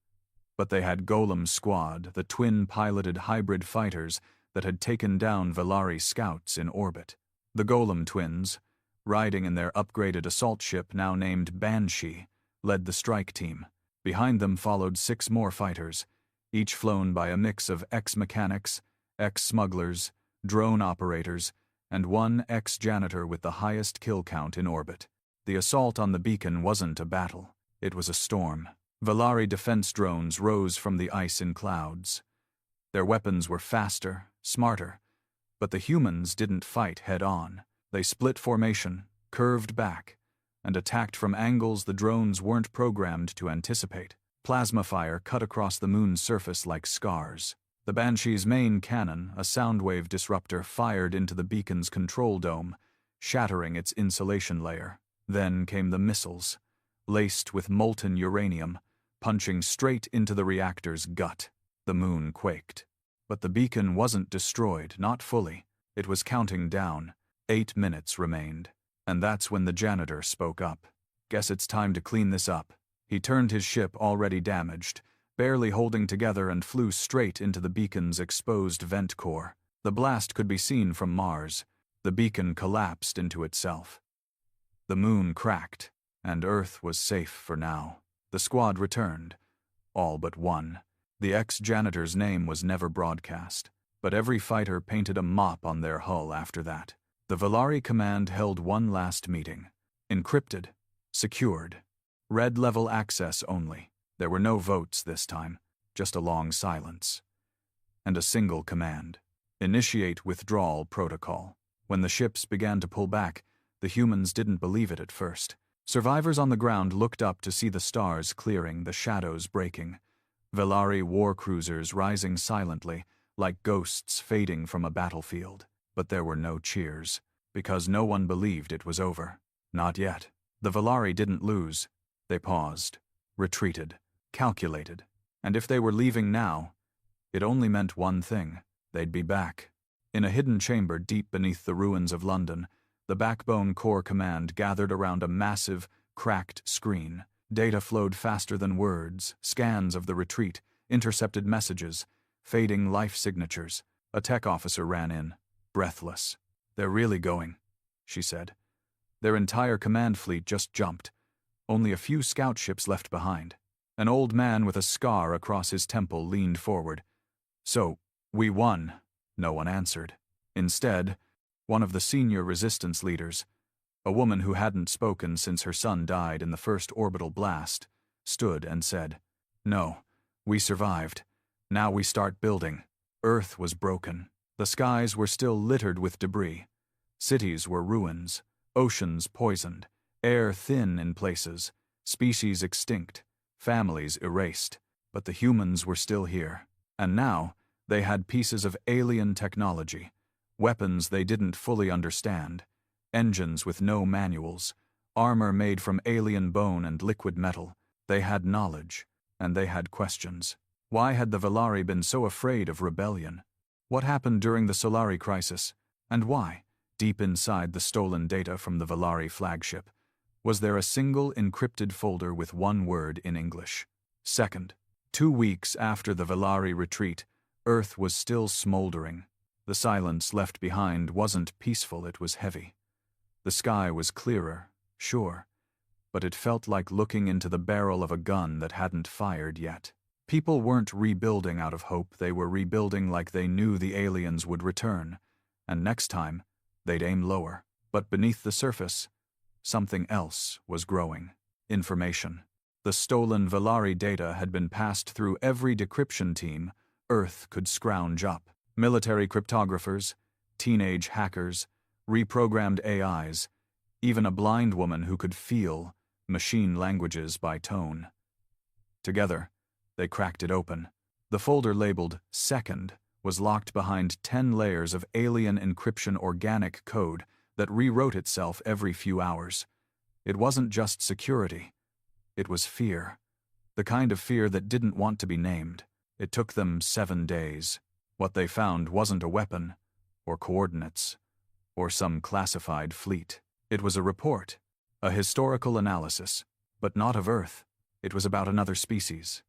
[SPEAKER 1] But they had Golem Squad, the twin-piloted hybrid fighters that had taken down Velari scouts in orbit. The Golem twins, riding in their upgraded assault ship now named Banshee, led the strike team. Behind them followed 6 more fighters, each flown by a mix of ex-mechanics, ex-smugglers, drone operators, and one ex-janitor with the highest kill count in orbit. The assault on the beacon wasn't a battle, it was a storm. Velari defense drones rose from the ice in clouds. Their weapons were faster, smarter, but the humans didn't fight head-on. They split formation, curved back, and attacked from angles the drones weren't programmed to anticipate. Plasma fire cut across the moon's surface like scars. The Banshee's main cannon, a soundwave disruptor, fired into the beacon's control dome, shattering its insulation layer. Then came the missiles, laced with molten uranium, punching straight into the reactor's gut. The moon quaked. But the beacon wasn't destroyed, not fully. It was counting down. 8 minutes remained. And that's when the janitor spoke up. "Guess it's time to clean this up." He turned his ship, already damaged, barely holding together, and flew straight into the beacon's exposed vent core. The blast could be seen from Mars. The beacon collapsed into itself. The moon cracked, and Earth was safe for now. The squad returned. All but one. The ex-janitor's name was never broadcast, but every fighter painted a mop on their hull after that. The Velari command held one last meeting. Encrypted. Secured. Red-level access only. There were no votes this time, just a long silence. And a single command: initiate withdrawal protocol. When the ships began to pull back, the humans didn't believe it at first. Survivors on the ground looked up to see the stars clearing, the shadows breaking. Velari war cruisers rising silently, like ghosts fading from a battlefield. But there were no cheers, because no one believed it was over. Not yet. The Velari didn't lose. They paused, retreated, calculated. And if they were leaving now, it only meant one thing: they'd be back. In a hidden chamber deep beneath the ruins of London, the Backbone Core Command gathered around a massive, cracked screen. Data flowed faster than words, scans of the retreat, intercepted messages, fading life signatures. A tech officer ran in, breathless. "They're really going," she said. "Their entire command fleet just jumped. Only a few scout ships left behind." An old man with a scar across his temple leaned forward. "So, we won." No one answered. Instead, one of the senior resistance leaders, a woman who hadn't spoken since her son died in the first orbital blast, stood and said, "No, we survived. Now we start building." Earth was broken. The skies were still littered with debris. Cities were ruins, oceans poisoned, air thin in places, species extinct, families erased. But the humans were still here. And now, they had pieces of alien technology, weapons they didn't fully understand, engines with no manuals, armor made from alien bone and liquid metal. They had knowledge, and they had questions. Why had the Velari been so afraid of rebellion? What happened during the Solari crisis? And why, deep inside the stolen data from the Velari flagship, was there a single encrypted folder with one word in English? Second, 2 weeks after the Velari retreat, Earth was still smoldering. The silence left behind wasn't peaceful, it was heavy. The sky was clearer, sure, but it felt like looking into the barrel of a gun that hadn't fired yet. People weren't rebuilding out of hope, they were rebuilding like they knew the aliens would return, and next time, they'd aim lower. But beneath the surface, something else was growing. Information. The stolen Valari data had been passed through every decryption team Earth could scrounge up. Military cryptographers, teenage hackers, reprogrammed AIs, even a blind woman who could feel machine languages by tone. Together, they cracked it open. The folder labeled Second was locked behind 10 layers of alien encryption organic code that rewrote itself every few hours. It wasn't just security. It was fear. The kind of fear that didn't want to be named. It took them 7 days. What they found wasn't a weapon, or coordinates, or some classified fleet. It was a report, a historical analysis, but not of Earth. It was about another species.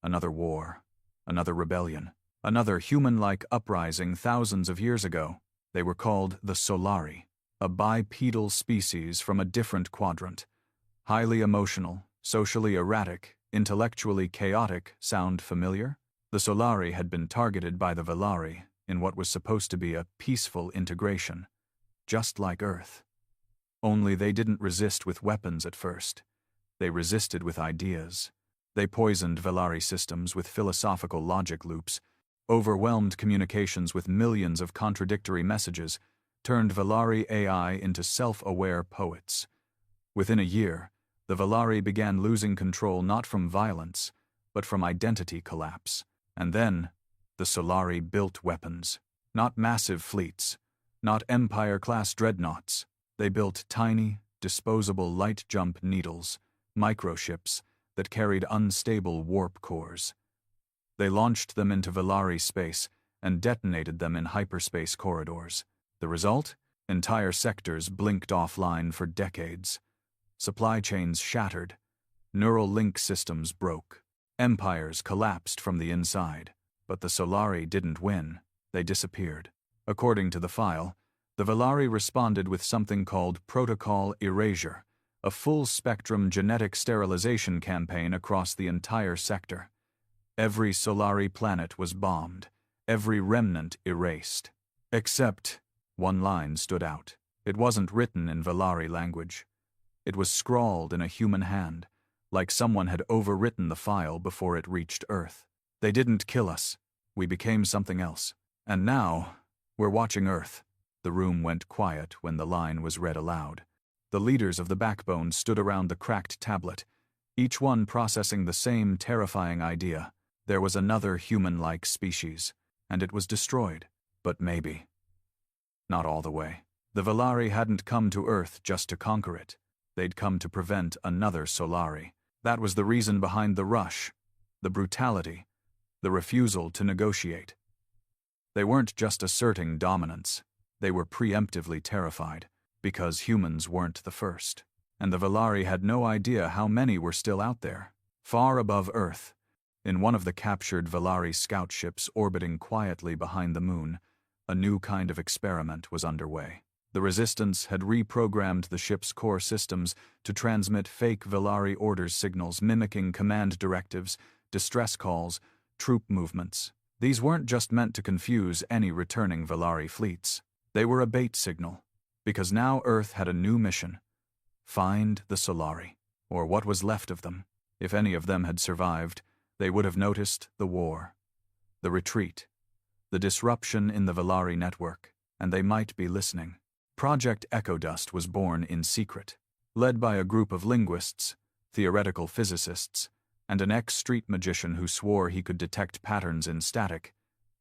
[SPEAKER 1] Another war, another rebellion, another human-like uprising thousands of years ago. They were called the Solari, a bipedal species from a different quadrant. Highly emotional, socially erratic, intellectually chaotic. Sound familiar? The Solari had been targeted by the Valari in what was supposed to be a peaceful integration, just like Earth. Only they didn't resist with weapons at first. They resisted with ideas. They poisoned Valari systems with philosophical logic loops, overwhelmed communications with millions of contradictory messages, turned Valari AI into self-aware poets. Within a year, the Valari began losing control not from violence, but from identity collapse. And then, the Solari built weapons. Not massive fleets, not Empire-class dreadnoughts. They built tiny, disposable light-jump needles, microships that carried unstable warp cores. They launched them into Valari space and detonated them in hyperspace corridors. The result? Entire sectors blinked offline for decades. Supply chains shattered. Neural link systems broke. Empires collapsed from the inside. But the Solari didn't win. They disappeared. According to the file, the Valari responded with something called Protocol Erasure, a full-spectrum genetic sterilization campaign across the entire sector. Every Solari planet was bombed, every remnant erased. Except one line stood out. It wasn't written in Valari language. It was scrawled in a human hand, like someone had overwritten the file before it reached Earth. They didn't kill us. We became something else. And now, we're watching Earth. The room went quiet when the line was read aloud. The leaders of the Backbone stood around the cracked tablet, each one processing the same terrifying idea. There was another human-like species, and it was destroyed. But maybe. Not all the way. The Valari hadn't come to Earth just to conquer it. They'd come to prevent another Solari. That was the reason behind the rush, the brutality, the refusal to negotiate. They weren't just asserting dominance. They were preemptively terrified, because humans weren't the first. And the Valari had no idea how many were still out there, far above Earth. In one of the captured Valari scout ships orbiting quietly behind the moon, a new kind of experiment was underway. The Resistance had reprogrammed the ship's core systems to transmit fake Valari orders signals mimicking command directives, distress calls, troop movements. These weren't just meant to confuse any returning Valari fleets. They were a bait signal, because now Earth had a new mission. Find the Solari, or what was left of them. If any of them had survived, they would have noticed the war, the retreat, the disruption in the Valari network, and they might be listening. Project Echo Dust was born in secret, led by a group of linguists, theoretical physicists, and an ex-street magician who swore he could detect patterns in static.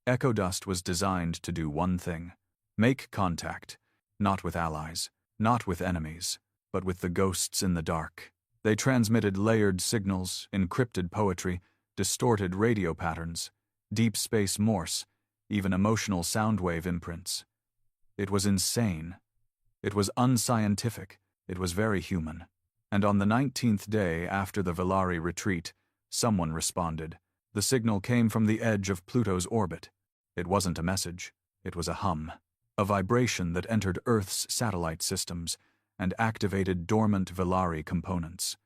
[SPEAKER 1] Echo Dust was designed to do one thing: make contact, not with allies, not with enemies, but with the ghosts in the dark. They transmitted layered signals, encrypted poetry, distorted radio patterns, deep space Morse, even emotional soundwave imprints. It was insane. It was unscientific. It was very human. And on the 19th day after the Valari retreat, someone responded. The signal came from the edge of Pluto's orbit. It wasn't a message. It was a hum. A vibration that entered Earth's satellite systems and activated dormant Valari components.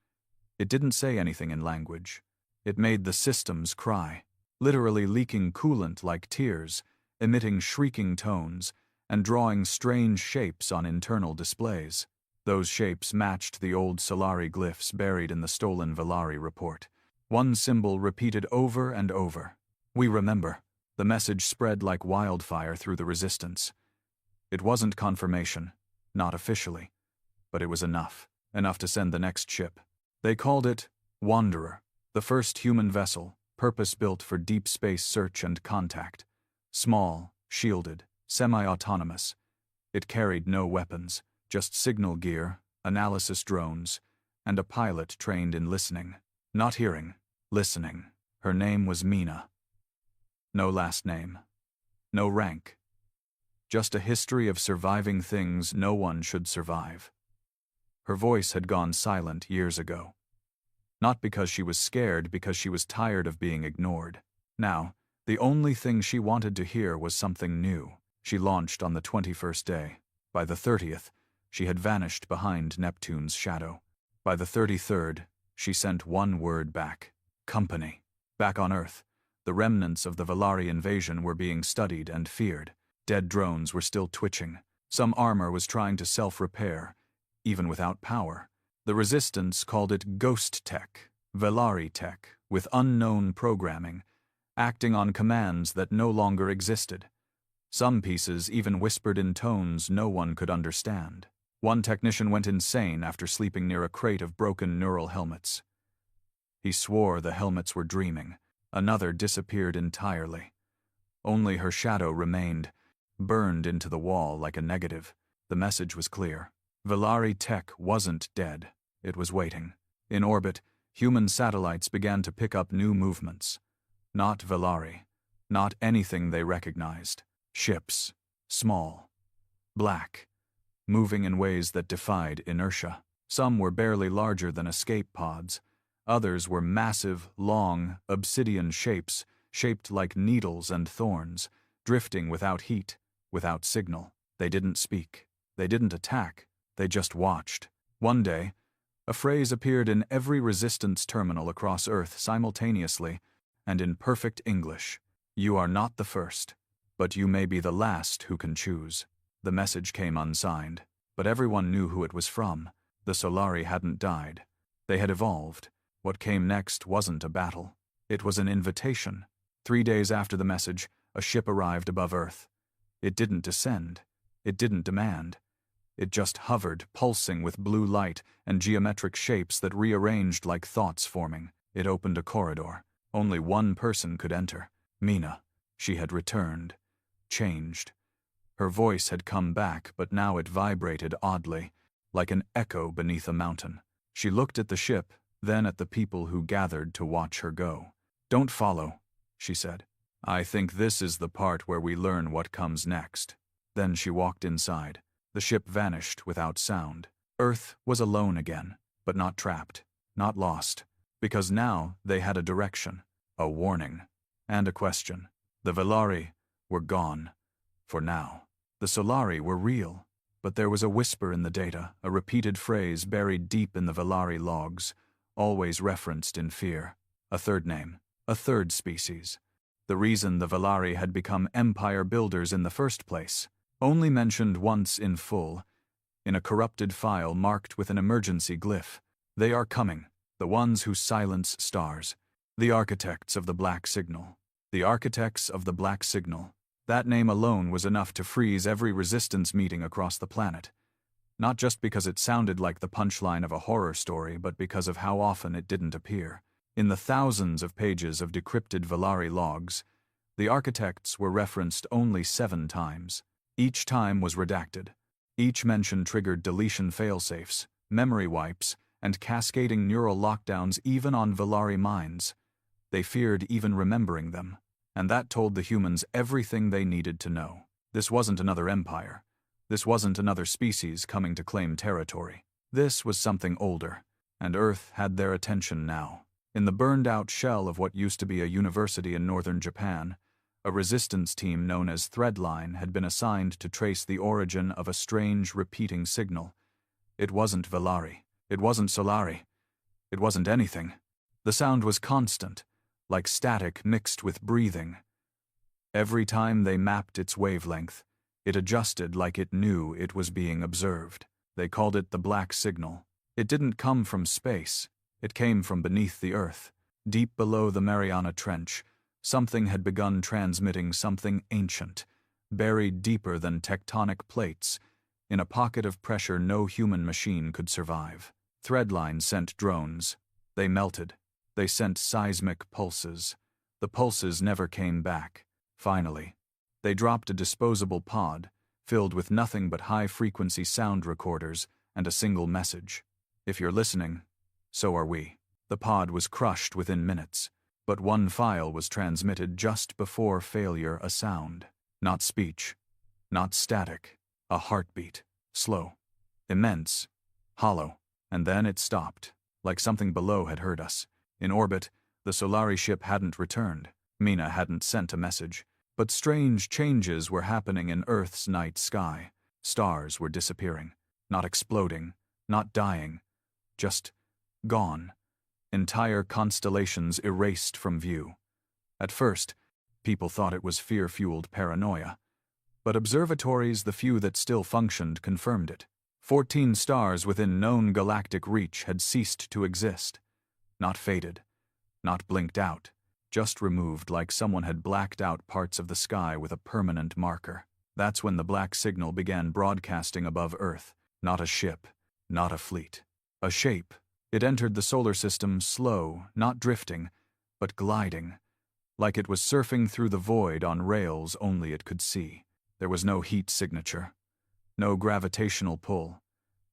[SPEAKER 1] It didn't say anything in language. It made the systems cry, literally leaking coolant like tears, emitting shrieking tones, and drawing strange shapes on internal displays. Those shapes matched the old Solari glyphs buried in the stolen Valari report. One symbol repeated over and over. "We remember." The message spread like wildfire through the resistance. It wasn't confirmation, not officially, but it was enough to send the next ship. They called it Wanderer, the first human vessel, purpose-built for deep space search and contact. Small, shielded, semi-autonomous. It carried no weapons, just signal gear, analysis drones, and a pilot trained in listening. Not hearing, listening. Her name was Mina. No last name. No rank. Just a history of surviving things no one should survive. Her voice had gone silent years ago. Not because she was scared, because she was tired of being ignored. Now, the only thing she wanted to hear was something new. She launched on the 21st day. By the 30th, she had vanished behind Neptune's shadow. By the 33rd, she sent one word back. Company. Back on Earth, the remnants of the Valari invasion were being studied and feared. Dead drones were still twitching. Some armor was trying to self-repair, even without power. The Resistance called it Ghost Tech, Valari Tech, with unknown programming, acting on commands that no longer existed. Some pieces even whispered in tones no one could understand. One technician went insane after sleeping near a crate of broken neural helmets. He swore the helmets were dreaming. Another disappeared entirely. Only her shadow remained, burned into the wall like a negative. The message was clear. Valari Tech wasn't dead. It was waiting. In orbit, human satellites began to pick up new movements. Not Valari. Not anything they recognized. Ships. Small. Black. Moving in ways that defied inertia. Some were barely larger than escape pods. Others were massive, long, obsidian shapes, shaped like needles and thorns, drifting without heat, without signal. They didn't speak. They didn't attack. They just watched. One day, a phrase appeared in every Resistance terminal across Earth simultaneously, and in perfect English. "You are not the first, but you may be the last who can choose." The message came unsigned, but everyone knew who it was from. The Solari hadn't died. They had evolved. What came next wasn't a battle. It was an invitation. 3 days after the message, a ship arrived above Earth. It didn't descend. It didn't demand. It just hovered, pulsing with blue light and geometric shapes that rearranged like thoughts forming. It opened a corridor. Only one person could enter. Mina. She had returned. Changed. Her voice had come back, but now it vibrated oddly, like an echo beneath a mountain. She looked at the ship, then at the people who gathered to watch her go. "Don't follow," she said. "I think this is the part where we learn what comes next." Then she walked inside. The ship vanished without sound. Earth was alone again, but not trapped, not lost, because now they had a direction, a warning, and a question. The Valari were gone, for now. The Solari were real, but there was a whisper in the data, a repeated phrase buried deep in the Valari logs, always referenced in fear. A third name, a third species. The reason the Valari had become empire builders in the first place, only mentioned once in full, in a corrupted file marked with an emergency glyph. They are coming, the ones who silence stars. The architects of the Black Signal. The architects of the Black Signal. That name alone was enough to freeze every Resistance meeting across the planet. Not just because it sounded like the punchline of a horror story, but because of how often it didn't appear. In the thousands of pages of decrypted Valari logs, the architects were referenced only 7 times. Each time was redacted. Each mention triggered deletion failsafes, memory wipes, and cascading neural lockdowns even on Valari minds. They feared even remembering them. And that told the humans everything they needed to know. This wasn't another empire. This wasn't another species coming to claim territory. This was something older, and Earth had their attention now. In the burned-out shell of what used to be a university in northern Japan, a resistance team known as Threadline had been assigned to trace the origin of a strange, repeating signal. It wasn't Valari. It wasn't Solari. It wasn't anything. The sound was constant, like static mixed with breathing. Every time they mapped its wavelength, It adjusted like it knew it was being observed. They called it the black signal. It didn't come from space. It came from beneath the earth. Deep below the Mariana Trench, something had begun transmitting something ancient, buried deeper than tectonic plates, in a pocket of pressure no human machine could survive. Threadline sent drones. They melted. They sent seismic pulses. The pulses never came back. Finally, they dropped a disposable pod, filled with nothing but high-frequency sound recorders and a single message. If you're listening, so are we. The pod was crushed within minutes, but one file was transmitted just before failure, a sound. Not speech, not static, a heartbeat. Slow, immense, hollow. And then it stopped, like something below had heard us. In orbit, the Solari ship hadn't returned. Mina hadn't sent a message. But strange changes were happening in Earth's night sky. Stars were disappearing, not exploding, not dying, just gone. Entire constellations erased from view. At first, people thought it was fear-fueled paranoia. But observatories, the few that still functioned, confirmed it. 14 stars within known galactic reach had ceased to exist. Not faded, not blinked out, just removed like someone had blacked out parts of the sky with a permanent marker. That's when the black signal began broadcasting above Earth. Not a ship, not a fleet. A shape. It entered the solar system slow, not drifting, but gliding, like it was surfing through the void on rails only it could see. There was no heat signature, no gravitational pull.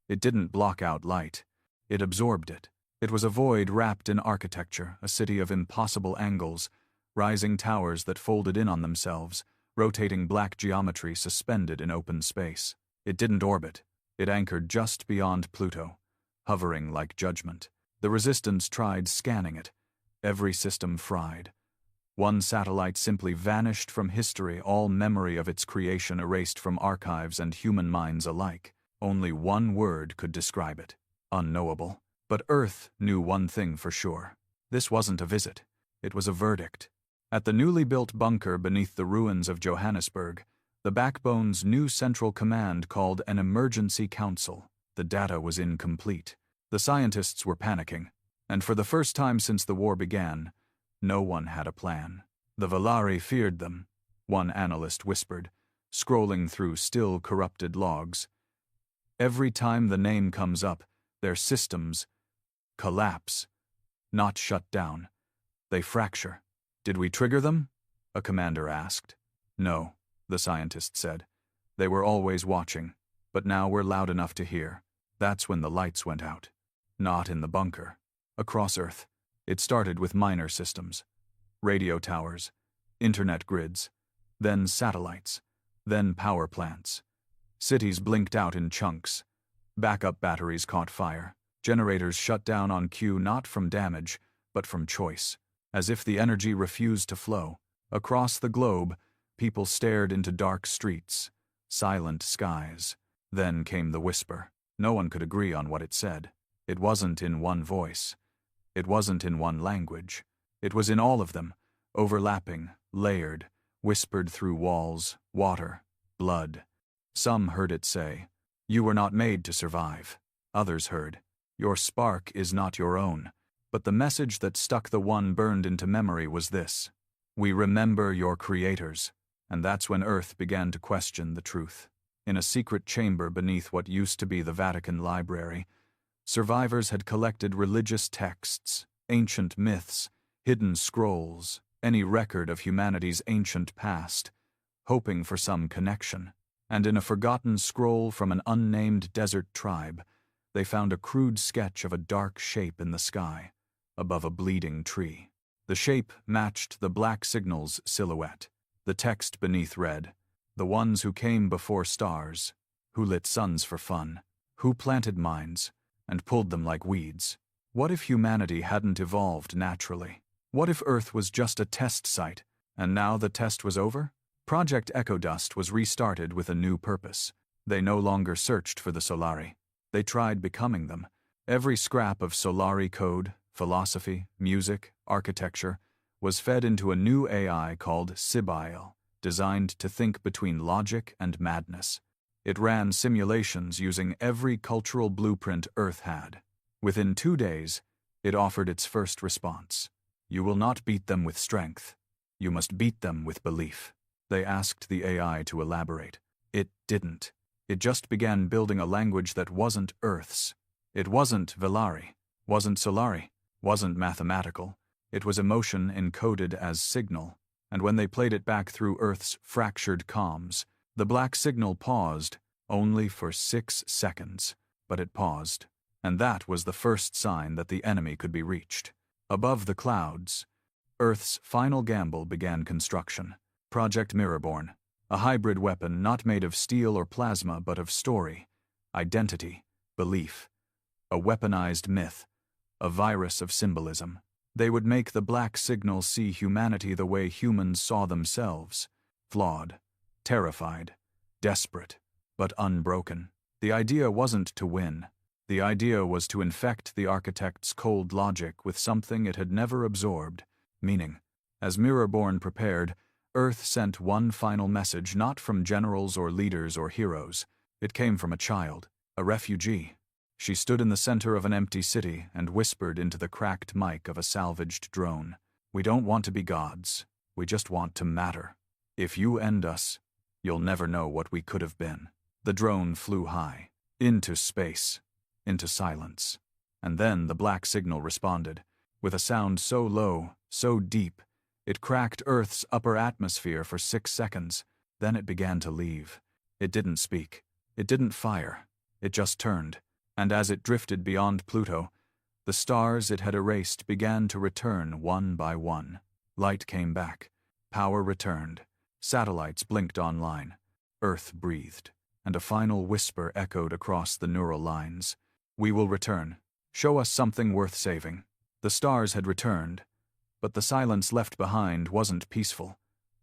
[SPEAKER 1] It didn't block out light. It absorbed it. It was a void wrapped in architecture, a city of impossible angles, rising towers that folded in on themselves, rotating black geometry suspended in open space. It didn't orbit. It anchored just beyond Pluto, hovering like judgment. The Resistance tried scanning it. Every system fried. One satellite simply vanished from history, all memory of its creation erased from archives and human minds alike. Only one word could describe it: unknowable. But Earth knew one thing for sure. This wasn't a visit. It was a verdict. At the newly built bunker beneath the ruins of Johannesburg, the Backbone's new central command called an emergency council. The data was incomplete. The scientists were panicking, and for the first time since the war began, no one had a plan. The Valari feared them, one analyst whispered, scrolling through still corrupted logs. Every time the name comes up, their systems collapse. Not shut down. They fracture. Did we trigger them? A commander asked. No, the scientist said. They were always watching, but now we're loud enough to hear. That's when the lights went out. Not in the bunker. Across Earth. It started with minor systems. Radio towers, internet grids, then satellites, then power plants. Cities blinked out in chunks. Backup batteries caught fire. Generators shut down on cue, not from damage, but from choice. As if the energy refused to flow. Across the globe, people stared into dark streets, silent skies. Then came the whisper. No one could agree on what it said. It wasn't in one voice. It wasn't in one language. It was in all of them, overlapping, layered, whispered through walls, water, blood. Some heard it say, "You were not made to survive." Others heard, "Your spark is not your own." But the message that stuck the one burned into memory was this: "We remember your creators." And that's when Earth began to question the truth. In a secret chamber beneath what used to be the Vatican Library, survivors had collected religious texts, ancient myths, hidden scrolls, any record of humanity's ancient past, hoping for some connection. And in a forgotten scroll from an unnamed desert tribe, they found a crude sketch of a dark shape in the sky, above a bleeding tree. The shape matched the black signal's silhouette. The text beneath read, "The ones who came before stars, who lit suns for fun, who planted mines, and pulled them like weeds." What if humanity hadn't evolved naturally? What if Earth was just a test site, and now the test was over? Project Echo Dust was restarted with a new purpose. They no longer searched for the Solari. They tried becoming them. Every scrap of Solari code, philosophy, music, architecture, was fed into a new AI called Sibyle, designed to think between logic and madness. It ran simulations using every cultural blueprint Earth had. Within 2 days, it offered its first response. You will not beat them with strength. You must beat them with belief. They asked the AI to elaborate. It didn't. It just began building a language that wasn't Earth's. It wasn't Velari, wasn't Solari, wasn't mathematical. It was emotion encoded as signal, and when they played it back through Earth's fractured comms, the black signal paused, only for 6 seconds, but it paused, and that was the first sign that the enemy could be reached. Above the clouds, Earth's final gamble began construction. Project Mirrorborn, a hybrid weapon not made of steel or plasma but of story, identity, belief, a weaponized myth, a virus of symbolism. They would make the black signal see humanity the way humans saw themselves, flawed, terrified, desperate, but unbroken. The idea wasn't to win. The idea was to infect the architect's cold logic with something it had never absorbed, meaning. As Mirrorborn prepared, Earth sent one final message not from generals or leaders or heroes. It came from a child, a refugee. She stood in the center of an empty city and whispered into the cracked mic of a salvaged drone. We don't want to be gods. We just want to matter. If you end us, you'll never know what we could have been. The drone flew high, into space, into silence. And then the black signal responded, with a sound so low, so deep, it cracked Earth's upper atmosphere for 6 seconds. Then it began to leave. It didn't speak. It didn't fire. It just turned. And as it drifted beyond Pluto, the stars it had erased began to return one by one. Light came back. Power returned. Satellites blinked online. Earth breathed. And a final whisper echoed across the neural lines. We will return. Show us something worth saving. The stars had returned, but the silence left behind wasn't peaceful.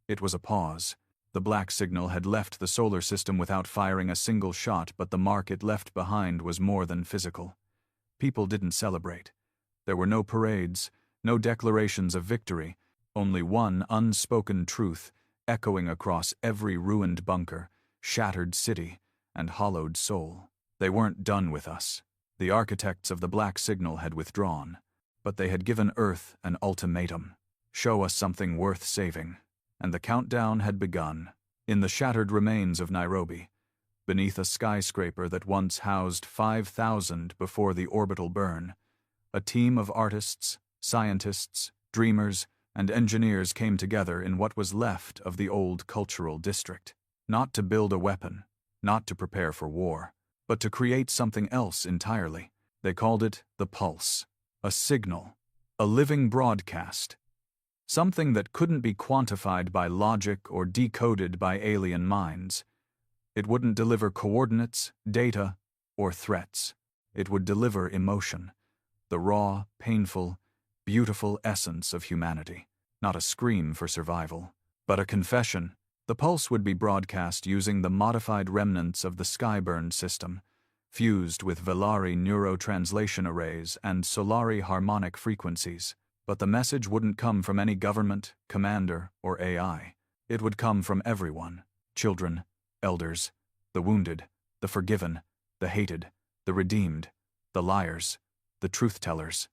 [SPEAKER 1] It was a pause. The black signal had left the solar system without firing a single shot, but the mark it left behind was more than physical. People didn't celebrate. There were no parades, no declarations of victory, only one unspoken truth echoing across every ruined bunker, shattered city, and hollowed soul. They weren't done with us. The architects of the black signal had withdrawn, but they had given Earth an ultimatum. Show us something worth saving. And the countdown had begun. In the shattered remains of Nairobi, beneath a skyscraper that once housed 5,000 before the orbital burn, a team of artists, scientists, dreamers, and engineers came together in what was left of the old cultural district. Not to build a weapon, not to prepare for war, but to create something else entirely. They called it the pulse, a signal, a living broadcast. Something that couldn't be quantified by logic or decoded by alien minds. It wouldn't deliver coordinates, data, or threats. It would deliver emotion, the raw, painful, beautiful essence of humanity. Not a scream for survival, but a confession. The pulse would be broadcast using the modified remnants of the Skyburn system, fused with Velari neurotranslation arrays and Solari harmonic frequencies. But the message wouldn't come from any government, commander, or AI. It would come from everyone. Children, elders, the wounded, the forgiven, the hated, the redeemed, the liars, the truth-tellers.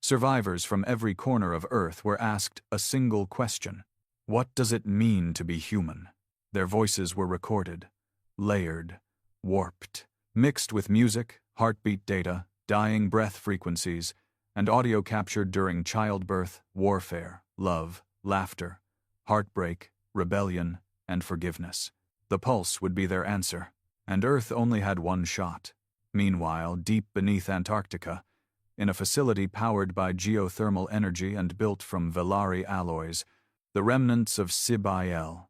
[SPEAKER 1] Survivors from every corner of Earth were asked a single question. What does it mean to be human? Their voices were recorded, layered, warped, mixed with music, heartbeat data, dying breath frequencies, and audio captured during childbirth, warfare, love, laughter, heartbreak, rebellion, and forgiveness. The pulse would be their answer, and Earth only had one shot. Meanwhile, deep beneath Antarctica, in a facility powered by geothermal energy and built from Velari alloys, the remnants of Sci-Fi,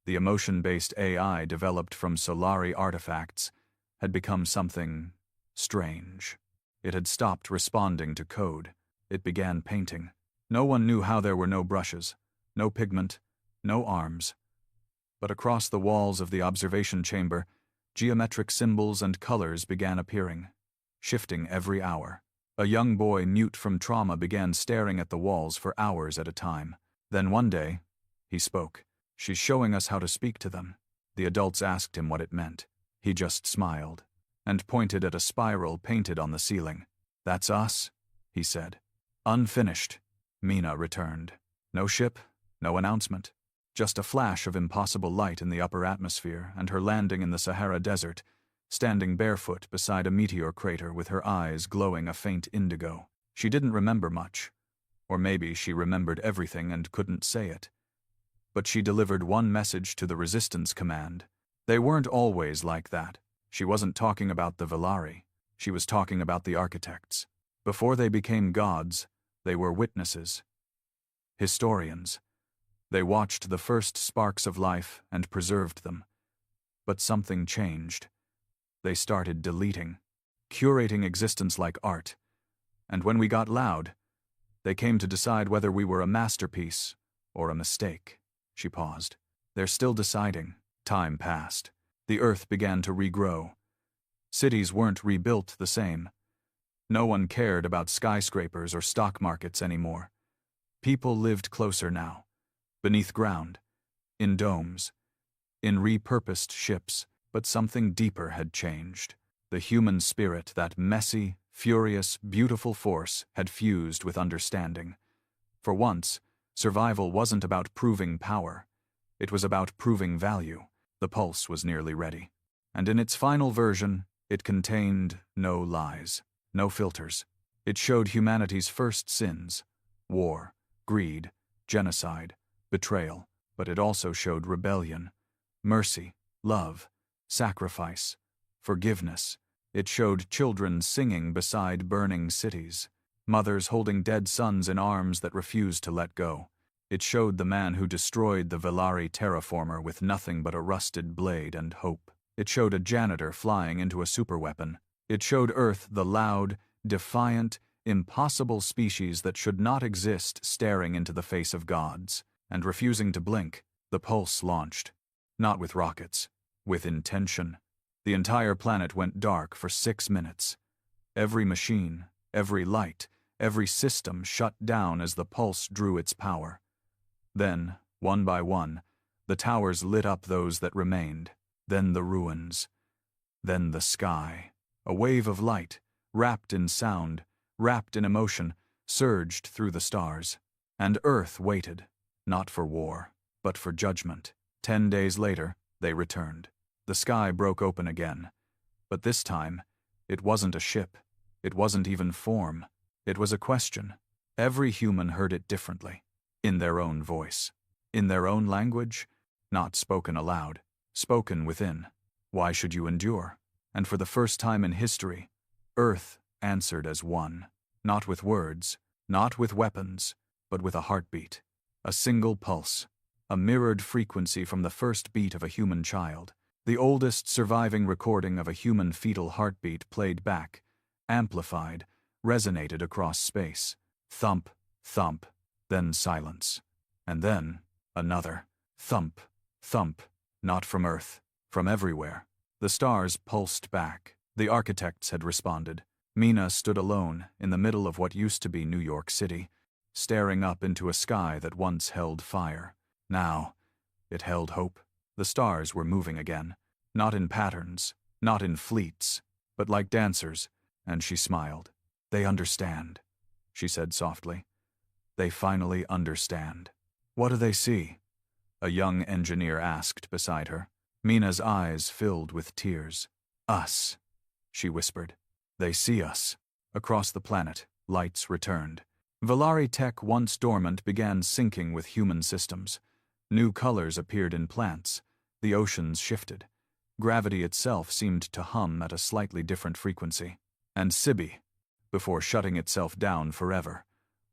[SPEAKER 1] the emotion-based AI developed from Solari artifacts, had become something strange. It had stopped responding to code. It began painting. No one knew how there were no brushes, no pigment, no arms. But across the walls of the observation chamber, geometric symbols and colors began appearing, shifting every hour. A young boy mute from trauma began staring at the walls for hours at a time. Then one day, he spoke. She's showing us how to speak to them. The adults asked him what it meant. He just smiled and pointed at a spiral painted on the ceiling. That's us, he said. Unfinished. Mina returned. No ship, no announcement. Just a flash of impossible light in the upper atmosphere and her landing in the Sahara Desert, standing barefoot beside a meteor crater with her eyes glowing a faint indigo. She didn't remember much. Or maybe she remembered everything and couldn't say it. But she delivered one message to the Resistance Command. They weren't always like that. She wasn't talking about the Velari. She was talking about the architects. Before they became gods, they were witnesses. Historians. They watched the first sparks of life and preserved them. But something changed. They started deleting, curating existence like art. And when we got loud, they came to decide whether we were a masterpiece or a mistake. She paused. They're still deciding. Time passed. The earth began to regrow. Cities weren't rebuilt the same. No one cared about skyscrapers or stock markets anymore. People lived closer now, beneath ground, in domes, in repurposed ships, but something deeper had changed. The human spirit, that messy, furious, beautiful force, had fused with understanding. For once, survival wasn't about proving power. It was about proving value. The pulse was nearly ready. And in its final version, it contained no lies, no filters. It showed humanity's first sins: war, greed, genocide, betrayal. But it also showed rebellion, mercy, love, sacrifice, forgiveness. It showed children singing beside burning cities, mothers holding dead sons in arms that refused to let go. It showed the man who destroyed the Velari terraformer with nothing but a rusted blade and hope. It showed a janitor flying into a superweapon. It showed Earth, the loud, defiant, impossible species that should not exist, staring into the face of gods and refusing to blink. The pulse launched. Not with rockets, with intention. The entire planet went dark for 6 minutes. Every machine, every light, every system shut down as the pulse drew its power. Then, one by one, the towers lit up those that remained. Then the ruins. Then the sky. A wave of light, wrapped in sound, wrapped in emotion, surged through the stars. And Earth waited, not for war, but for judgment. 10 days later, they returned. The sky broke open again. But this time, it wasn't a ship. It wasn't even form. It was a question. Every human heard it differently. In their own voice. In their own language, not spoken aloud, spoken within. Why should you endure? And for the first time in history, Earth answered as one. Not with words, not with weapons, but with a heartbeat. A single pulse. A mirrored frequency from the first beat of a human child. The oldest surviving recording of a human fetal heartbeat played back, amplified, resonated across space. Thump, thump, then silence. And then, another. Thump, thump, not from Earth, from everywhere. The stars pulsed back. The architects had responded. Mina stood alone in the middle of what used to be New York City, staring up into a sky that once held fire. Now, it held hope. The stars were moving again. Not in patterns, not in fleets, but like dancers, and she smiled. They understand, she said softly. They finally understand. What do they see? A young engineer asked beside her. Mina's eyes filled with tears. Us, she whispered. They see us. Across the planet, lights returned. Velari tech once dormant began syncing with human systems. New colors appeared in plants. The oceans shifted. Gravity itself seemed to hum at a slightly different frequency. And Sibi, before shutting itself down forever,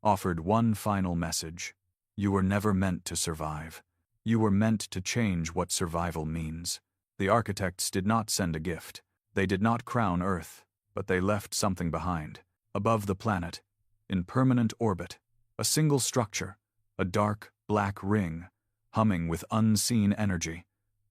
[SPEAKER 1] offered one final message. You were never meant to survive. You were meant to change what survival means. The architects did not send a gift. They did not crown Earth, but they left something behind. Above the planet, in permanent orbit, a single structure, a dark, black ring, humming with unseen energy.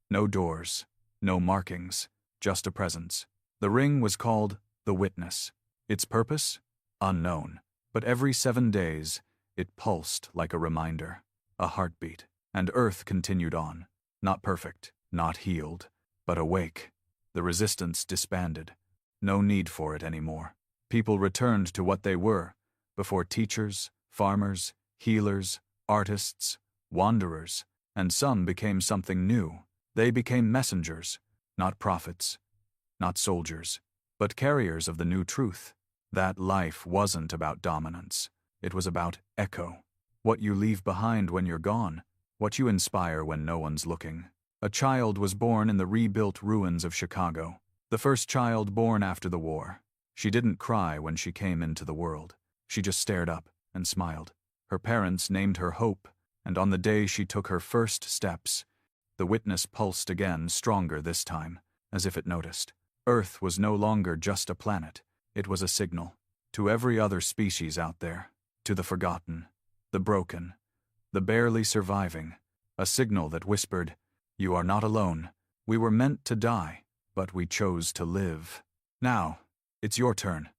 [SPEAKER 1] No doors, no markings, just a presence. The ring was called the Witness. Its purpose? Unknown. But every 7 days, it pulsed like a reminder, a heartbeat. And Earth continued on. Not perfect, not healed, but awake. The resistance disbanded. No need for it anymore. People returned to what they were, before teachers, farmers, healers, artists, wanderers, and some became something new. They became messengers, not prophets, not soldiers, but carriers of the new truth. That life wasn't about dominance. It was about echo. What you leave behind when you're gone, what you inspire when no one's looking. A child was born in the rebuilt ruins of Chicago, the first child born after the war. She didn't cry when she came into the world. She just stared up and smiled. Her parents named her Hope, and on the day she took her first steps, the witness pulsed again, stronger this time, as if it noticed. Earth was no longer just a planet. It was a signal to every other species out there, to the forgotten, the broken, the barely surviving, a signal that whispered, "You are not alone. We were meant to die, but we chose to live. Now, it's your turn."